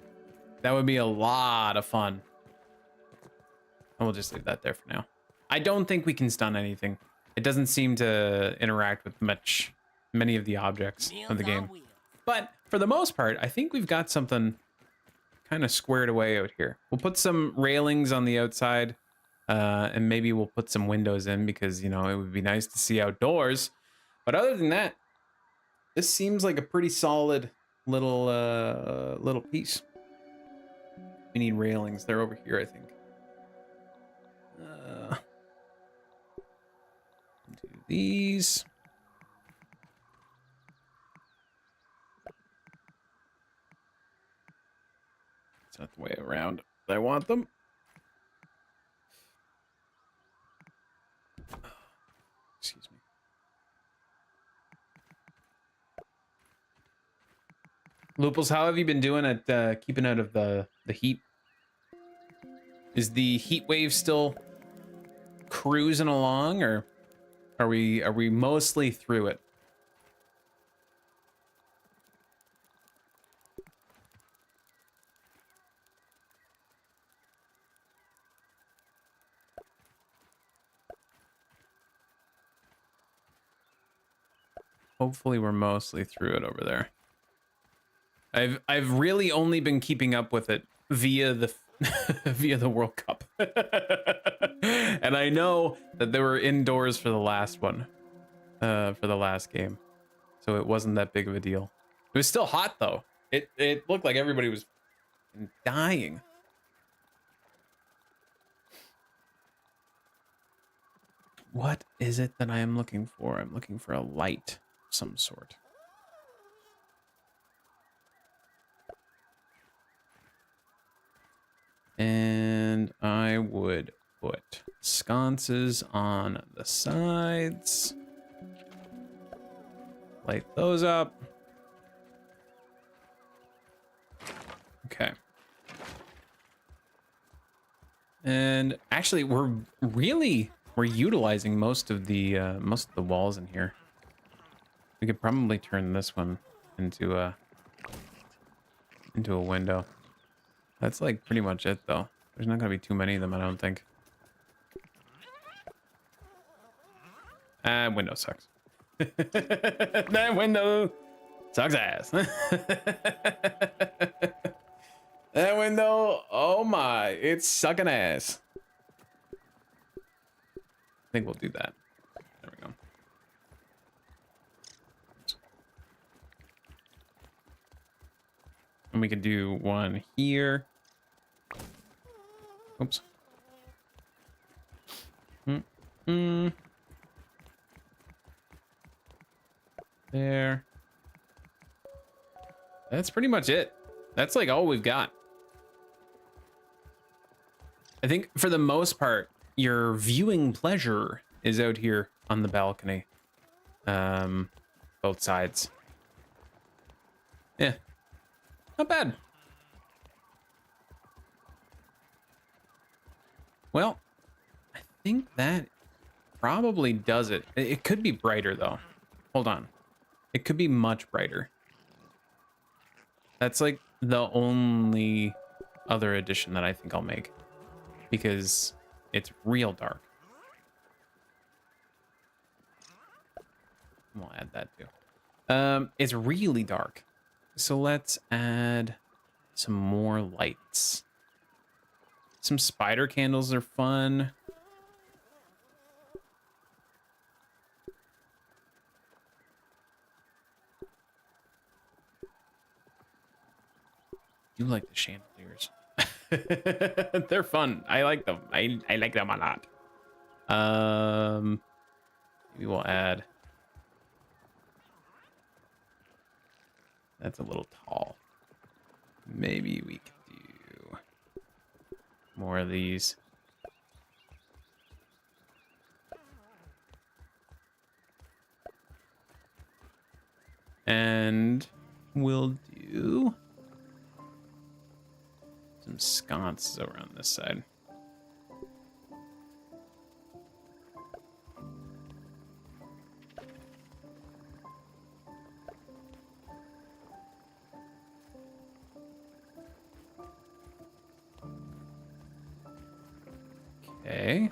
That would be a lot of fun. And we'll just leave that there for now. I don't think we can stun anything. It doesn't seem to interact with many of the objects of the game. But for the most part, I think we've got something kind of squared away out here. We'll put some railings on the outside, and maybe we'll put some windows in because, you know, it would be nice to see outdoors. But other than that, this seems like a pretty solid little piece. We need railings. They're over here, I think. Do these. It's not the way around I want them. Excuse me. Lupus, how have you been doing at keeping out of the heat? Is the heat wave still cruising along, or are we mostly through it? Hopefully we're mostly through it over there. I've really only been keeping up with it via the via the World Cup. And I know that they were indoors for the last one. For the last game. So it wasn't that big of a deal. It was still hot though. It looked like everybody was dying. What is it that I am looking for? I'm looking for a light of some sort. And I would put sconces on the sides. Light those up. Okay. And actually, we're utilizing most of the walls in here. We could probably turn this one into a window. That's like pretty much it, though. There's not gonna be too many of them, I don't think. Window sucks. That window sucks ass. That window, oh my, it's sucking ass. I think we'll do that. There we go. And we could do one here. Oops. There. That's pretty much it. That's like all we've got. I think for the most part, your viewing pleasure is out here on the balcony. Both sides. Yeah. Not bad. Well, I think that probably does it. It could be brighter though. Hold on. It could be much brighter. That's like the only other addition that I think I'll make, because it's real dark. We'll add that too. It's really dark. So let's add some more lights. Some spider candles are fun. You like the chandeliers. They're fun. I like them. I like them a lot. Maybe we'll add. That's a little tall. Maybe we could do more of these. And we'll do some sconces over on this side. Okay.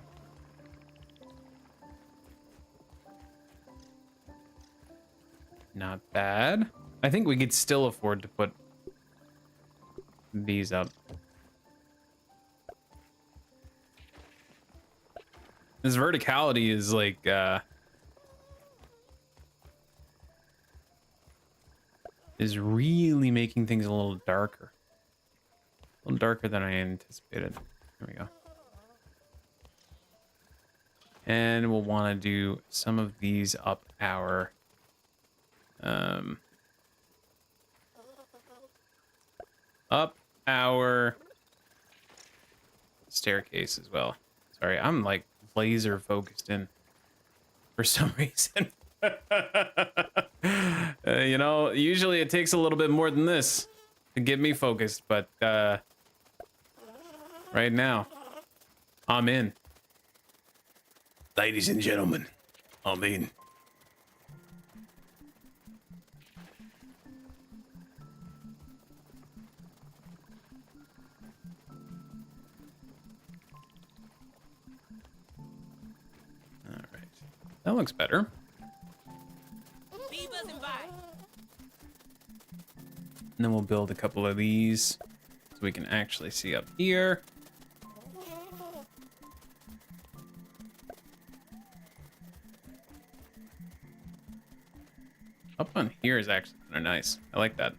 Not bad. I think we could still afford to put these up. This verticality is like is really making things a little darker. A little darker than I anticipated. There we go. And we'll want to do some of these up our staircase as well. Sorry, I'm like laser focused in for some reason. You know, usually it takes a little bit more than this to get me focused, but right now I'm in. Ladies and gentlemen, I'm in. All right, that looks better. And then we'll build a couple of these so we can actually see up here. Up on here is actually kind of nice. I like that.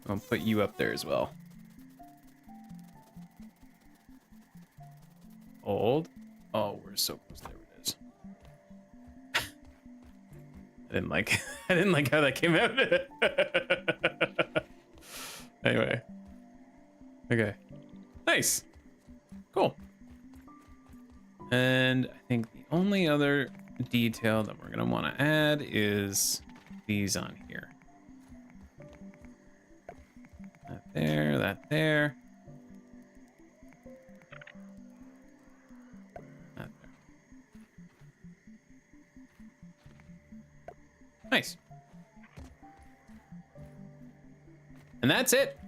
I'll put you up there as well. Hold. Oh, we're so close. There it is. I didn't like how that came out. Anyway. Okay. Nice. Cool. And I think the only other detail that we're going to want to add is these on here. That there, that there. That there. Nice. And that's it.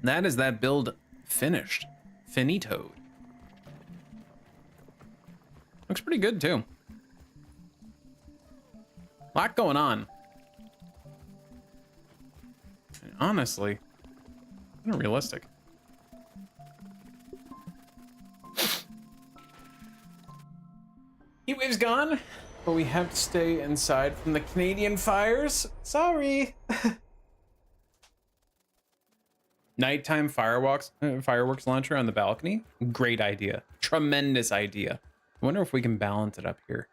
That is that build finished. Finito. Looks pretty good too. A lot going on. And honestly, kind of realistic. Heat wave's gone, but we have to stay inside from the Canadian fires. Sorry. Nighttime fireworks launcher on the balcony. Great idea. Tremendous idea. I wonder if we can balance it up here.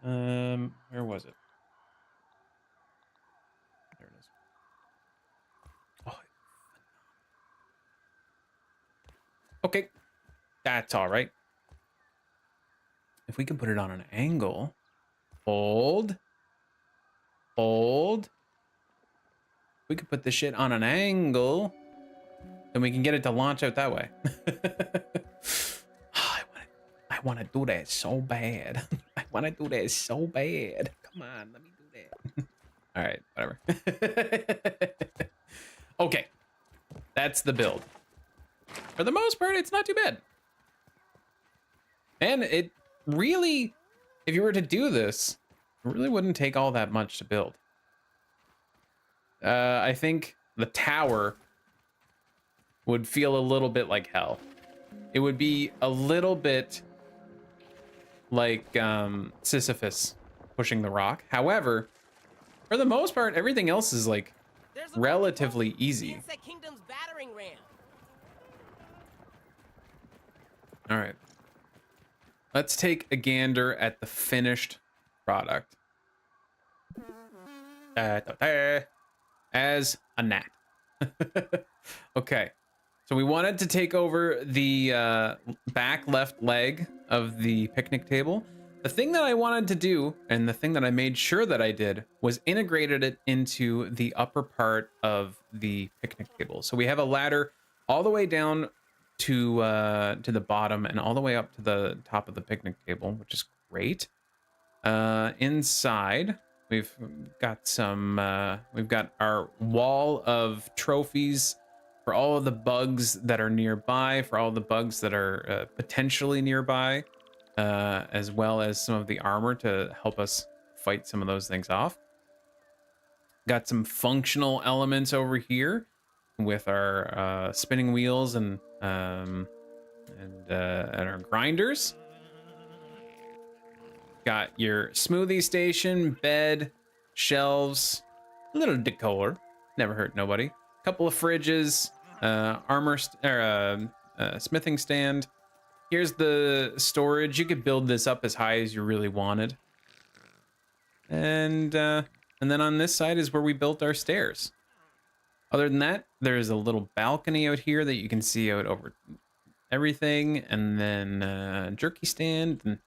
Where was it? There it is. Oh. Okay. That's all right. If we can put it on an angle. Hold. We could put this shit on an angle, and we can get it to launch out that way. I want to do that so bad. I want to do that so bad. Come on, let me do that. All right, whatever. Okay, that's the build. For the most part, it's not too bad. And it really, if you were to do this, it really wouldn't take all that much to build. I think the tower would feel a little bit like hell. It would be a little bit like Sisyphus pushing the rock. However, for the most part, everything else is like relatively easy. Insect Kingdom's battering ram. All right. Let's take a gander at the finished product. As a gnat. Okay. So we wanted to take over the back left leg of the picnic table. The thing that I wanted to do, and the thing that I made sure that I did, was integrated it into the upper part of the picnic table. So we have a ladder all the way down to the bottom and all the way up to the top of the picnic table, which is great. Inside, we've got our wall of trophies for all of the bugs that are nearby, for all the bugs that are potentially nearby, as well as some of the armor to help us fight some of those things off. Got some functional elements over here with our spinning wheels and our grinders. Got your smoothie station, bed, shelves, a little decor, never hurt nobody. Couple of fridges, smithing stand. Here's the storage. You could build this up as high as you really wanted. And then on this side is where we built our stairs. Other than that, there's a little balcony out here that you can see out over everything, and then jerky stand, and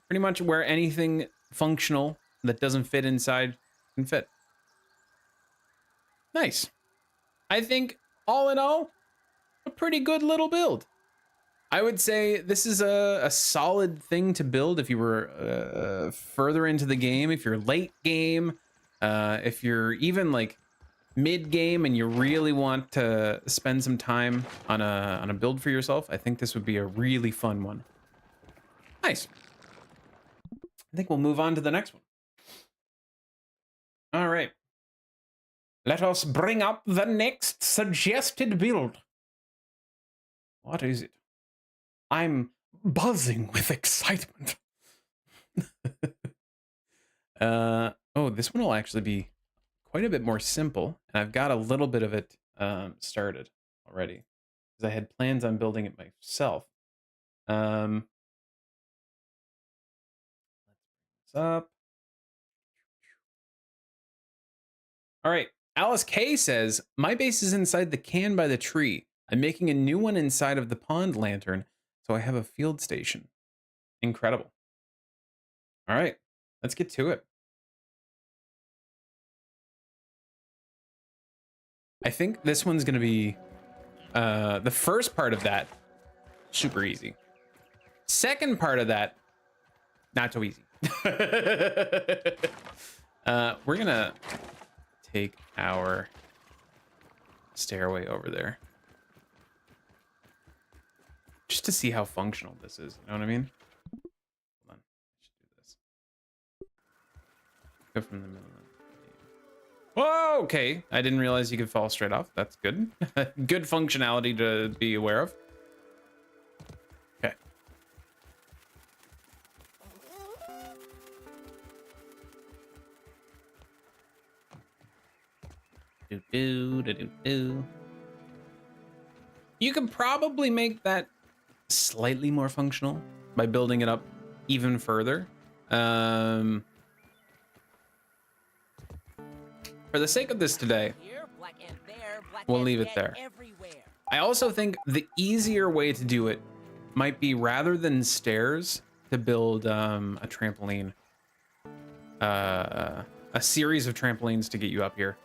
pretty much where anything functional that doesn't fit inside can fit. Nice. I think all in all, a pretty good little build. I would say this is a solid thing to build if you were further into the game, if you're late game, if you're even like mid game and you really want to spend some time on a build for yourself. I think this would be a really fun one. Nice. I think we'll move on to the next one. All right. Let us bring up the next suggested build. What is it? I'm buzzing with excitement. Oh, this one will actually be quite a bit more simple, and I've got a little bit of it started already because I had plans on building it myself. Let's bring this up. All right, Alice K says, my base is inside the can by the tree. I'm making a new one inside of the pond lantern, so I have a field station. Incredible. All right, let's get to it. I think this one's going to be the first part of that, super easy. Second part of that, not so easy. We're going to take our stairway over there just to see how functional this is. You know what I mean? Hold on. I should do this. Go from the middle. Whoa, okay. I didn't realize you could fall straight off. That's good. Good functionality to be aware of. Okay. You could probably make that slightly more functional by building it up even further. For the sake of this today, we'll leave it there. I also think the easier way to do it might be, rather than stairs, to build a trampoline. A series of trampolines to get you up here.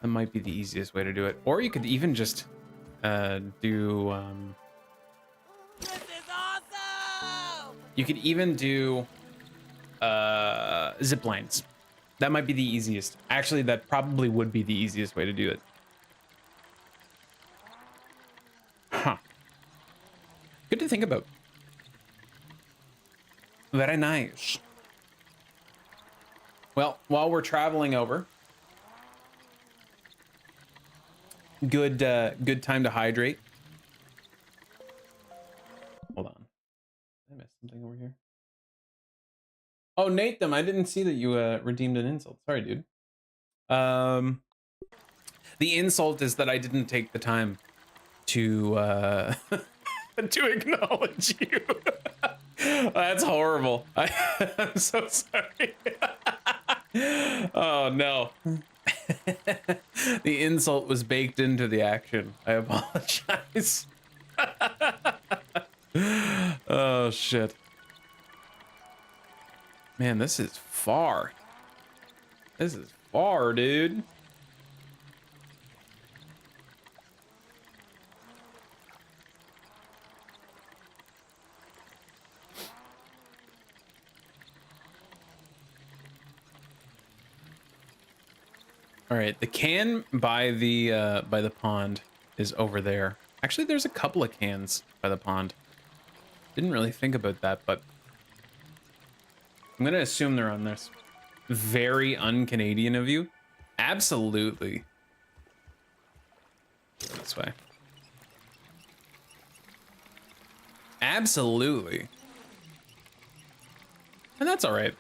That might be the easiest way to do it. Or you could even just do... This is awesome! You could even do zip lines. That might be the easiest. Actually, that probably would be the easiest way to do it. Huh. Good to think about. Very nice. Well, while we're traveling over, good time to hydrate. Hold on. Did I miss something over here? Oh, Nathan, I didn't see that you redeemed an insult. Sorry, dude. The insult is that I didn't take the time to to acknowledge you. That's horrible. I'm so sorry. Oh no. The insult was baked into the action. I apologize. Oh shit. Man, this is far. This is far, dude. All right, the can by the pond is over there. Actually, there's a couple of cans by the pond. Didn't really think about that, but I'm gonna assume they're on this. Very un-Canadian of you. Absolutely. This way. Absolutely. And that's all right.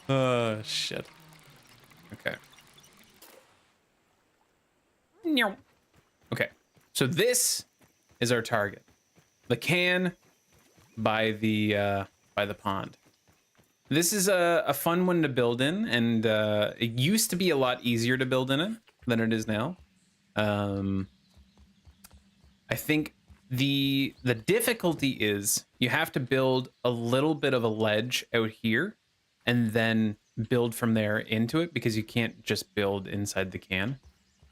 Oh, shit. Okay. Okay. So this is our target. The can by the pond. This is a fun one to build in, and it used to be a lot easier to build in it than it is now. I think the difficulty is you have to build a little bit of a ledge out here and then build from there into it, because you can't just build inside the can.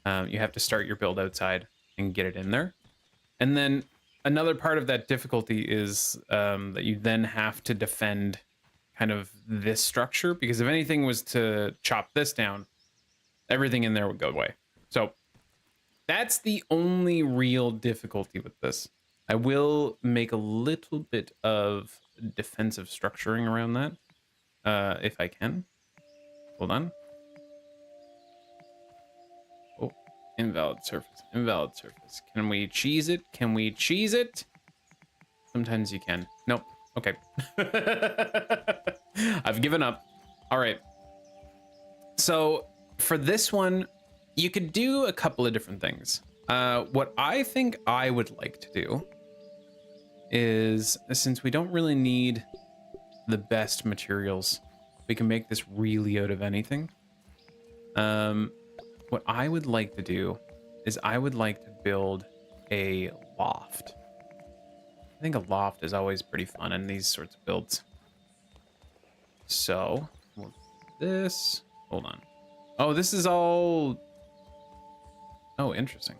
You have to start your build outside and get it in there. And then another part of that difficulty is that you then have to defend kind of this structure, because if anything was to chop this down, everything in there would go away. So that's the only real difficulty with this. I will make a little bit of defensive structuring around that, if I can. Hold on. Oh, invalid surface, invalid surface. Can we cheese it? Can we cheese it? Sometimes you can. Nope. Okay. I've given up. All right. So for this one, you could do a couple of different things. What I think I would like to do is, since we don't really need the best materials We can make this really out of anything. What I would like to do is I would like to build a loft. I think a loft is always pretty fun in these sorts of builds. So, we'll do this. Hold on. Oh, this is all... Oh, interesting.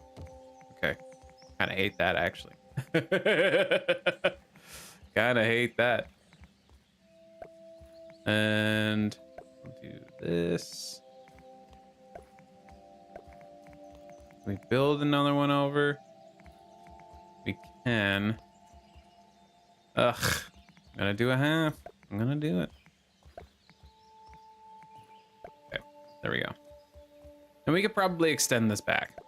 Okay. Kind of hate that, actually. Kind of hate that. And we'll do this. We build another one over. We can. Ugh. I'm gonna do a half. I'm gonna do it. Okay. There we go. And we could probably extend this back.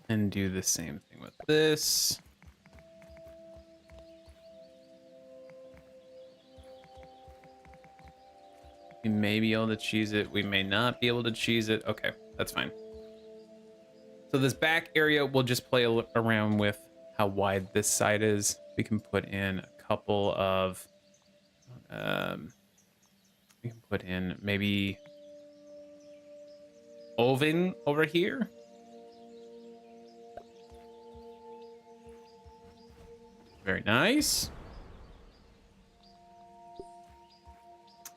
And do the same thing with this. We may be able to cheese it. We may not be able to cheese it. Okay, that's fine. So this back area, we'll just play around with how wide this side is. We can put in a couple of... we can put in maybe oven over here. Very nice.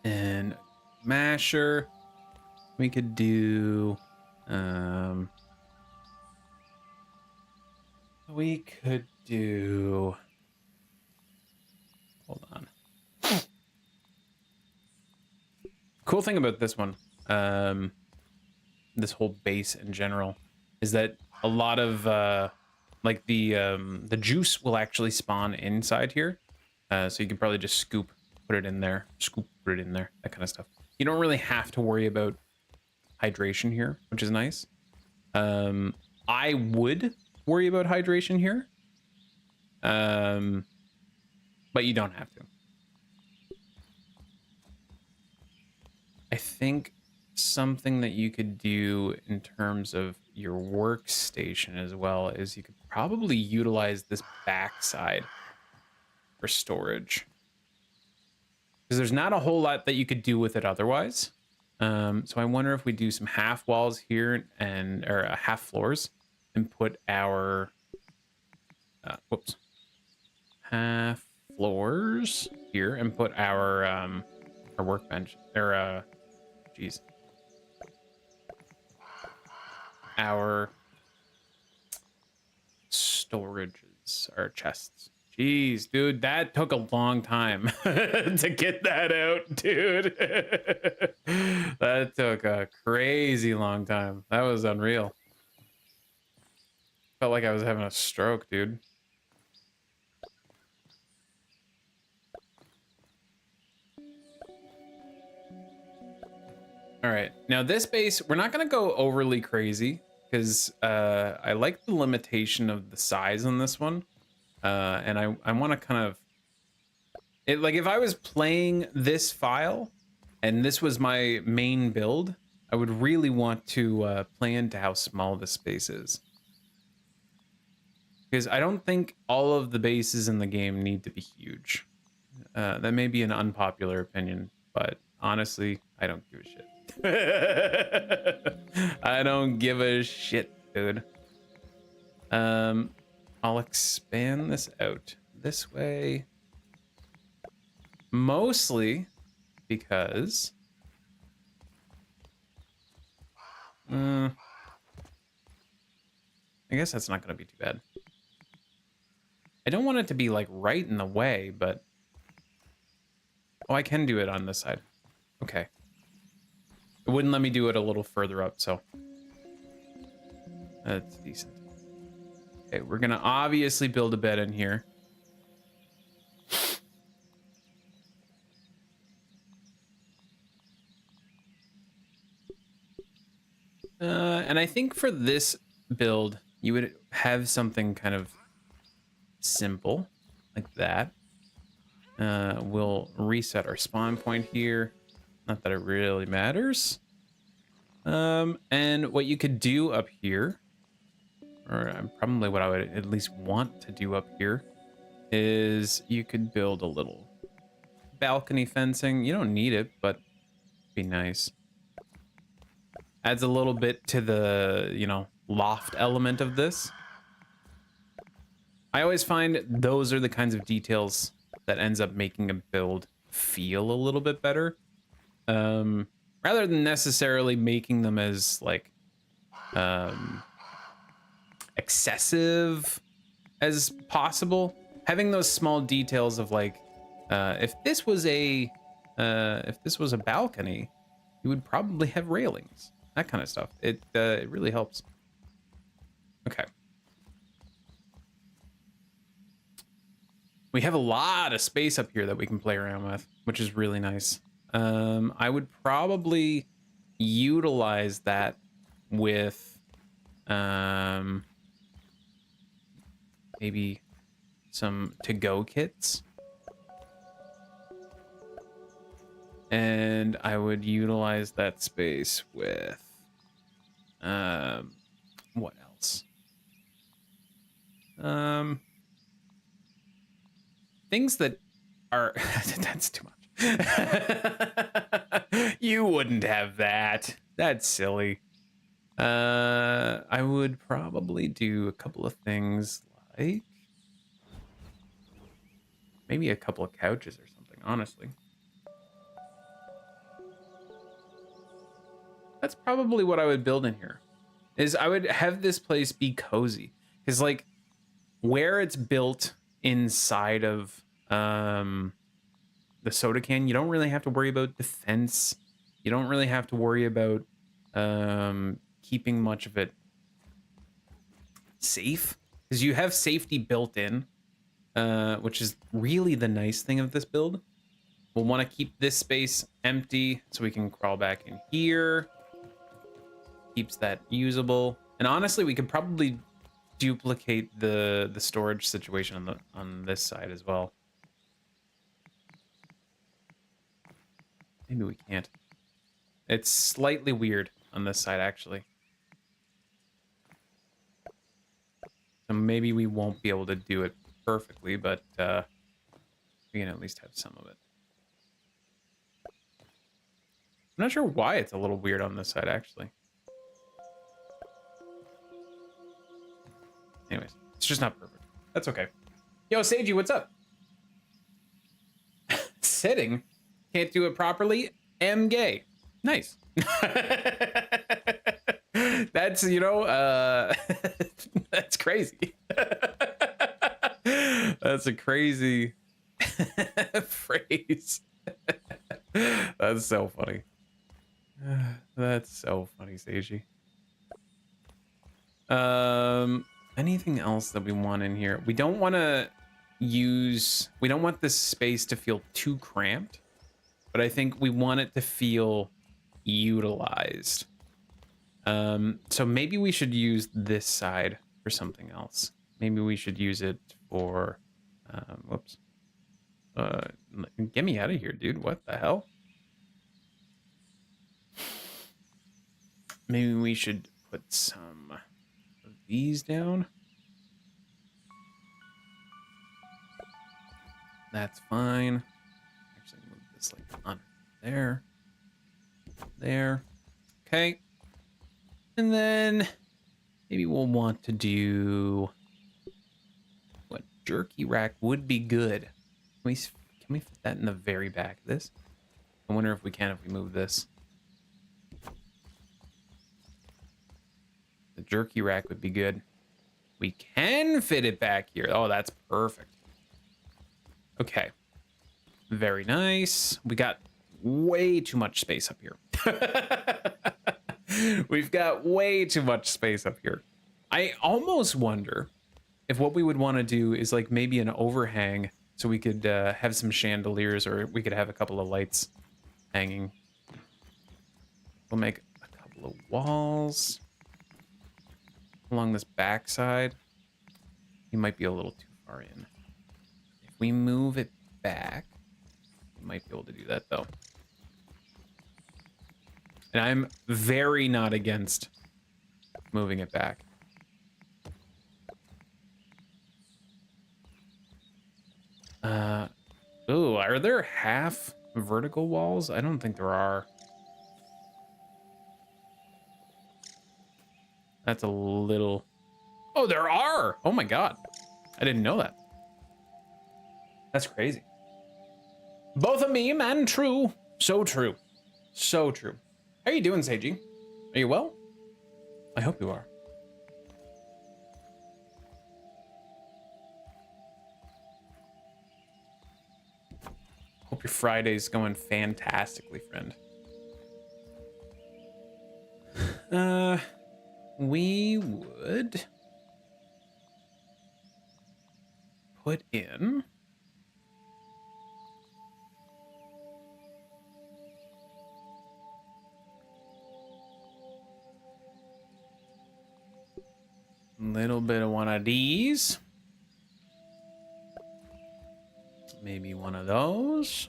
And masher. We could do we could do, hold on. Cool thing about this one, this whole base in general, is that a lot of like the juice will actually spawn inside here. So you can probably just scoop, put it in there, scoop, put it in there, that kind of stuff. You don't really have to worry about hydration here, which is nice. I would worry about hydration here, but you don't have to. I think something that you could do in terms of your workstation as well is you could probably utilize this backside for storage, because there's not a whole lot that you could do with it otherwise. So I wonder if we do some half walls here or half floors and put our half floors here and put our workbench or geez, our storages, our chests. Jeez, dude, that took a long time to get that out, dude. That took a crazy long time. That was unreal. Felt like I was having a stroke, dude. All right, now this base, we're not gonna go overly crazy because I like the limitation of the size on this one. And I want to kind of like if I was playing this file and this was my main build, I would really want to play into how small the space is, because I don't think all of the bases in the game need to be huge. That may be an unpopular opinion, but honestly, I don't give a shit. I don't give a shit, dude. I'll expand this out this way, mostly because I guess that's not going to be too bad. I don't want it to be like right in the way, but oh, I can do it on this side. Okay. It wouldn't let me do it a little further up, so that's decent. Okay, we're gonna obviously build a bed in here. And I think for this build, you would have something kind of simple like that. We'll reset our spawn point here. Not that it really matters. And what you could do up here, or probably what I would at least want to do up here, is you could build a little balcony fencing. You don't need it, but it'd be nice. Adds a little bit to the, you know, loft element of this. I always find those are the kinds of details that ends up making a build feel a little bit better. Rather than necessarily making them as like excessive as possible. Having those small details of like, if this was a balcony, you would probably have railings, that kind of stuff. It really helps. Okay. We have a lot of space up here that we can play around with, which is really nice. I would probably utilize that with maybe some to-go kits. And I would utilize that space with what else? Things that are that's too much. You wouldn't have that. That's silly. I would probably do a couple of things like maybe a couple of couches or something, honestly. That's probably what I would build in here. Is I would have this place be cozy. Because like where it's built inside of the soda can, you don't really have to worry about defense. You don't really have to worry about keeping much of it safe, because you have safety built in, which is really the nice thing of this build. We'll want to keep this space empty so we can crawl back in here. Keeps that usable. And honestly, we could probably duplicate the storage situation on this side as well. Maybe we can't. It's slightly weird on this side, actually. So maybe we won't be able to do it perfectly, but we can at least have some of it. I'm not sure why it's a little weird on this side, actually. Anyways, it's just not perfect. That's okay. Yo, Seiji, what's up? Sitting? Can't do it properly? Am gay. Nice. That's, you know, that's crazy. That's a crazy phrase. That's so funny. That's so funny, Seiji. Anything else that we want in here? We don't want to we don't want this space to feel too cramped, but I think we want it to feel utilized. So maybe we should use this side for something else. Maybe we should use it for, whoops. Get me out of here, dude. What the hell? Maybe we should put some of these down. That's fine. Actually, move this like on there. There. Okay. And then maybe we'll want to do what jerky rack would be good. Can we fit that in the very back of this? I wonder if we can if we move this. The jerky rack would be good. We can fit it back here. Oh, that's perfect. Okay. Very nice. We got way too much space up here. We've got way too much space up here. I almost wonder if what we would want to do is like maybe an overhang so we could have some chandeliers, or we could have a couple of lights hanging. We'll make a couple of walls along this back side. You might be a little too far in. If we move it back, we might be able to do that though. And I'm very not against moving it back. Ooh, are there half vertical walls? I don't think there are. That's a little... Oh, there are! Oh my god. I didn't know that. That's crazy. Both a meme and true. So true. So true. How are you doing, Seiji? Are you well? I hope you are. Hope your Friday's going fantastically, friend. We would put in a little bit of one of these. Maybe one of those.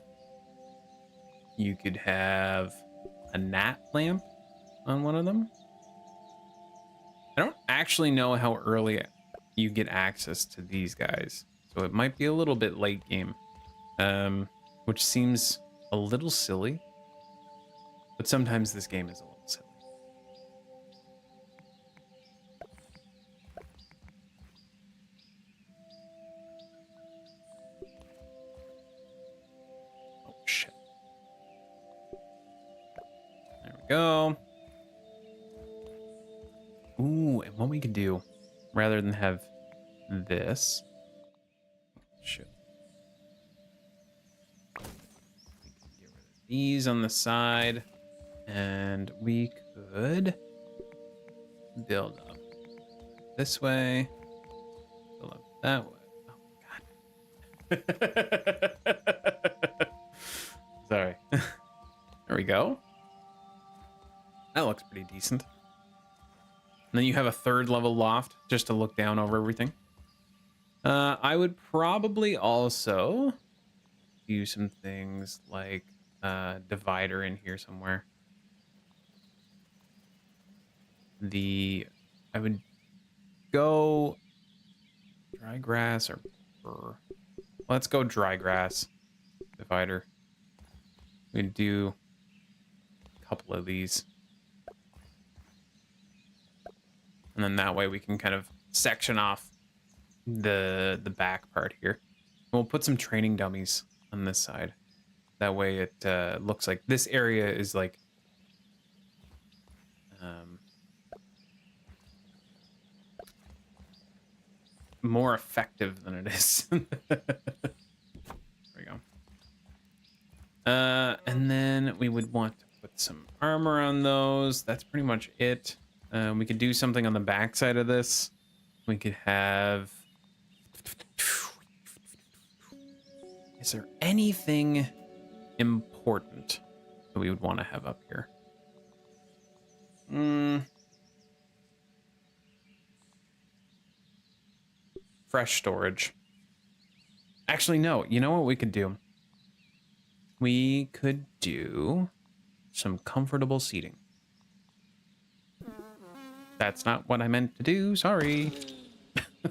You could have a gnat lamp on one of them. I don't actually know how early you get access to these guys, so it might be a little bit late game, which seems a little silly, but sometimes this game is a little silly. Oh shit. There we go. Ooh, and what we could do, rather than have this, shit, we can get rid of these on the side, and we could build up this way, build up that way. Oh god. Sorry. There we go. That looks pretty decent. And then you have a third level loft just to look down over everything. I would probably also do some things like divider in here somewhere. I would go dry grass or burr. Let's go dry grass divider. We'd do a couple of these. And then that way we can kind of section off the back part here. We'll put some training dummies on this side. That way it looks like this area is like more effective than it is. There we go. And then we would want to put some armor on those. That's pretty much it. We could do something on the back side of this. We could have... Is there anything important that we would want to have up here? Fresh storage. Actually, no. You know what we could do? We could do some comfortable seating. That's not what I meant to do. Sorry.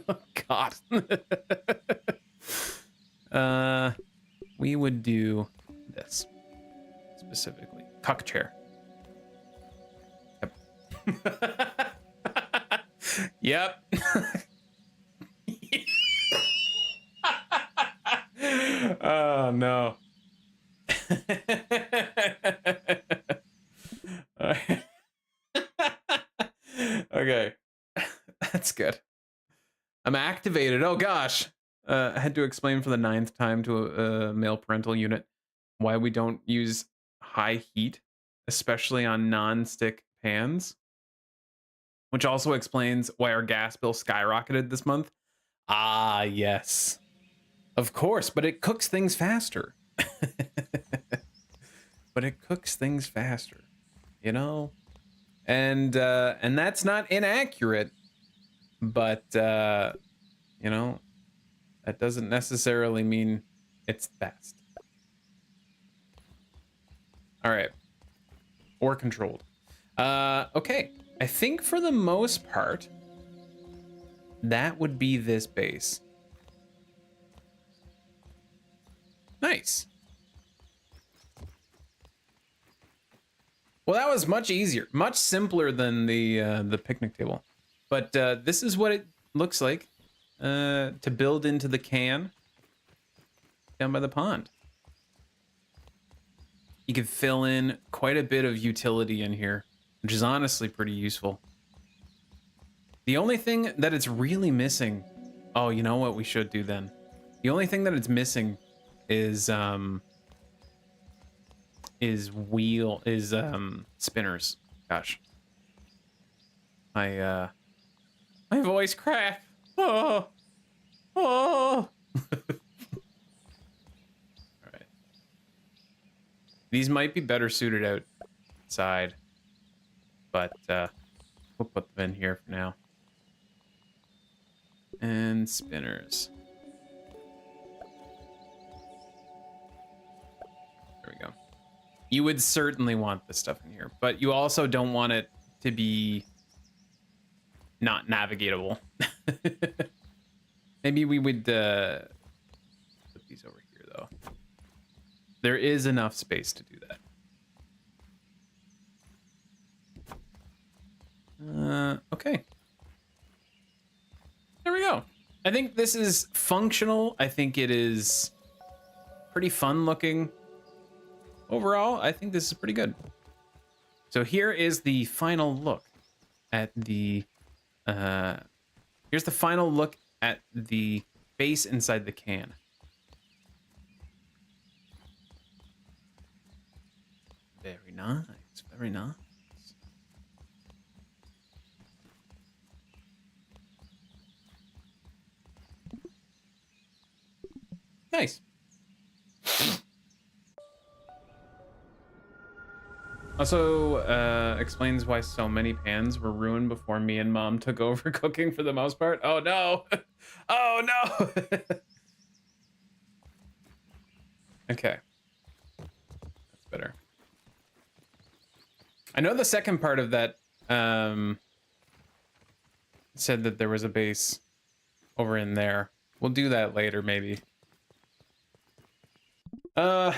Oh, God. We would do this specifically. Cuck chair. Yep. Yep. Oh, no. Okay. That's good. I'm activated. Oh gosh. I had to explain for the 9th time to a male parental unit why we don't use high heat, especially on non-stick pans, which also explains why our gas bill skyrocketed this month. Ah, yes. Of course, but it cooks things faster. But it cooks things faster, you know? And that's not inaccurate, but you know, that doesn't necessarily mean it's best. All right. Or controlled. Okay. I think for the most part, that would be this base. Nice. Well, that was much easier, much simpler than the picnic table. But this is what it looks like to build into the can down by the pond. You can fill in quite a bit of utility in here, which is honestly pretty useful. The only thing that it's really missing, oh, you know what we should do then? The only thing that it's missing is spinners. Gosh. My voice crack. Oh. Oh. All right. These might be better suited outside, but we'll put them in here for now. And spinners. There we go. You would certainly want this stuff in here, but you also don't want it to be not navigatable. Maybe we would put these over here, though. There is enough space to do that. Okay. There we go. I think this is functional. I think it is pretty fun looking. Overall, I think this is pretty good. So here is the final look at the here's the final look at the base inside the can. Very nice, very nice. Nice. Also explains why so many pans were ruined before me and Mom took over cooking for the most part. Oh no. Oh no. Okay. That's better. I know the second part of that said that there was a base over in there. We'll do that later maybe. All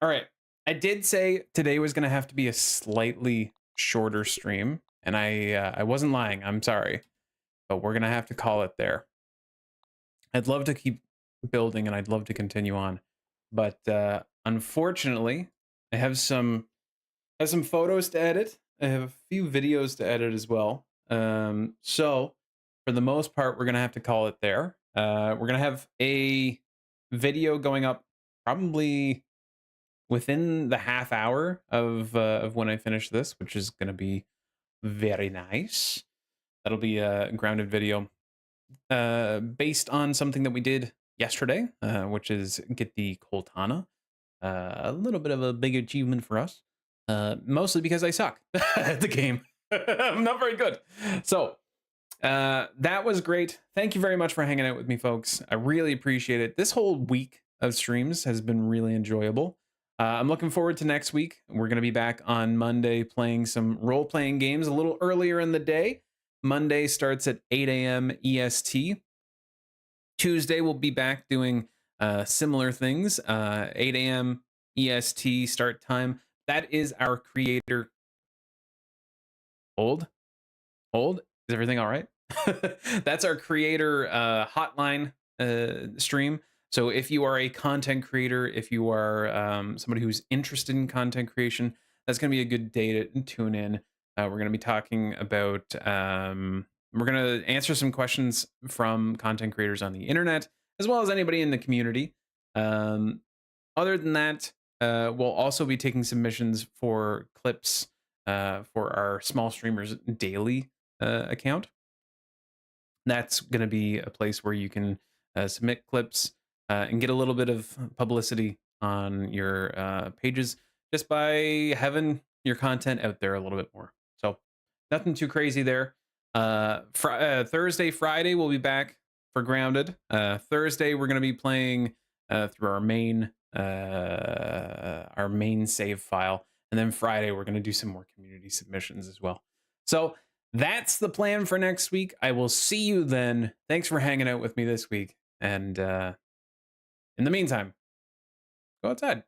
right. I did say today was going to have to be a slightly shorter stream, and I wasn't lying. I'm sorry, but we're going to have to call it there. I'd love to keep building, and I'd love to continue on, but unfortunately, I have some photos to edit. I have a few videos to edit as well. So for the most part, we're going to have to call it there. We're going to have a video going up probably within the half hour of when I finish this, which is going to be very nice. That'll be a grounded video based on something that we did yesterday, which is get the Coltana. A little bit of a big achievement for us, mostly because I suck at the game. I'm not very good. So that was great. Thank you very much for hanging out with me, folks. I really appreciate it. This whole week of streams has been really enjoyable. I'm looking forward to next week. We're going to be back on Monday playing some role-playing games a little earlier in the day. Monday starts at 8 a.m. EST. Tuesday, we'll be back doing similar things. 8 a.m. EST start time. That is our creator. Hold. Is everything all right? That's our creator hotline stream. So if you are a content creator, if you are somebody who's interested in content creation, that's going to be a good day to tune in. We're going to be talking about, we're going to answer some questions from content creators on the internet, as well as anybody in the community. Other than that, we'll also be taking submissions for clips for our Small Streamers Daily account. That's going to be a place where you can submit clips and get a little bit of publicity on your pages just by having your content out there a little bit more. So nothing too crazy there. Thursday, Friday, we'll be back for Grounded. Thursday, we're going to be playing through our main save file. And then Friday, we're going to do some more community submissions as well. So that's the plan for next week. I will see you then. Thanks for hanging out with me this week. And in the meantime, Go outside.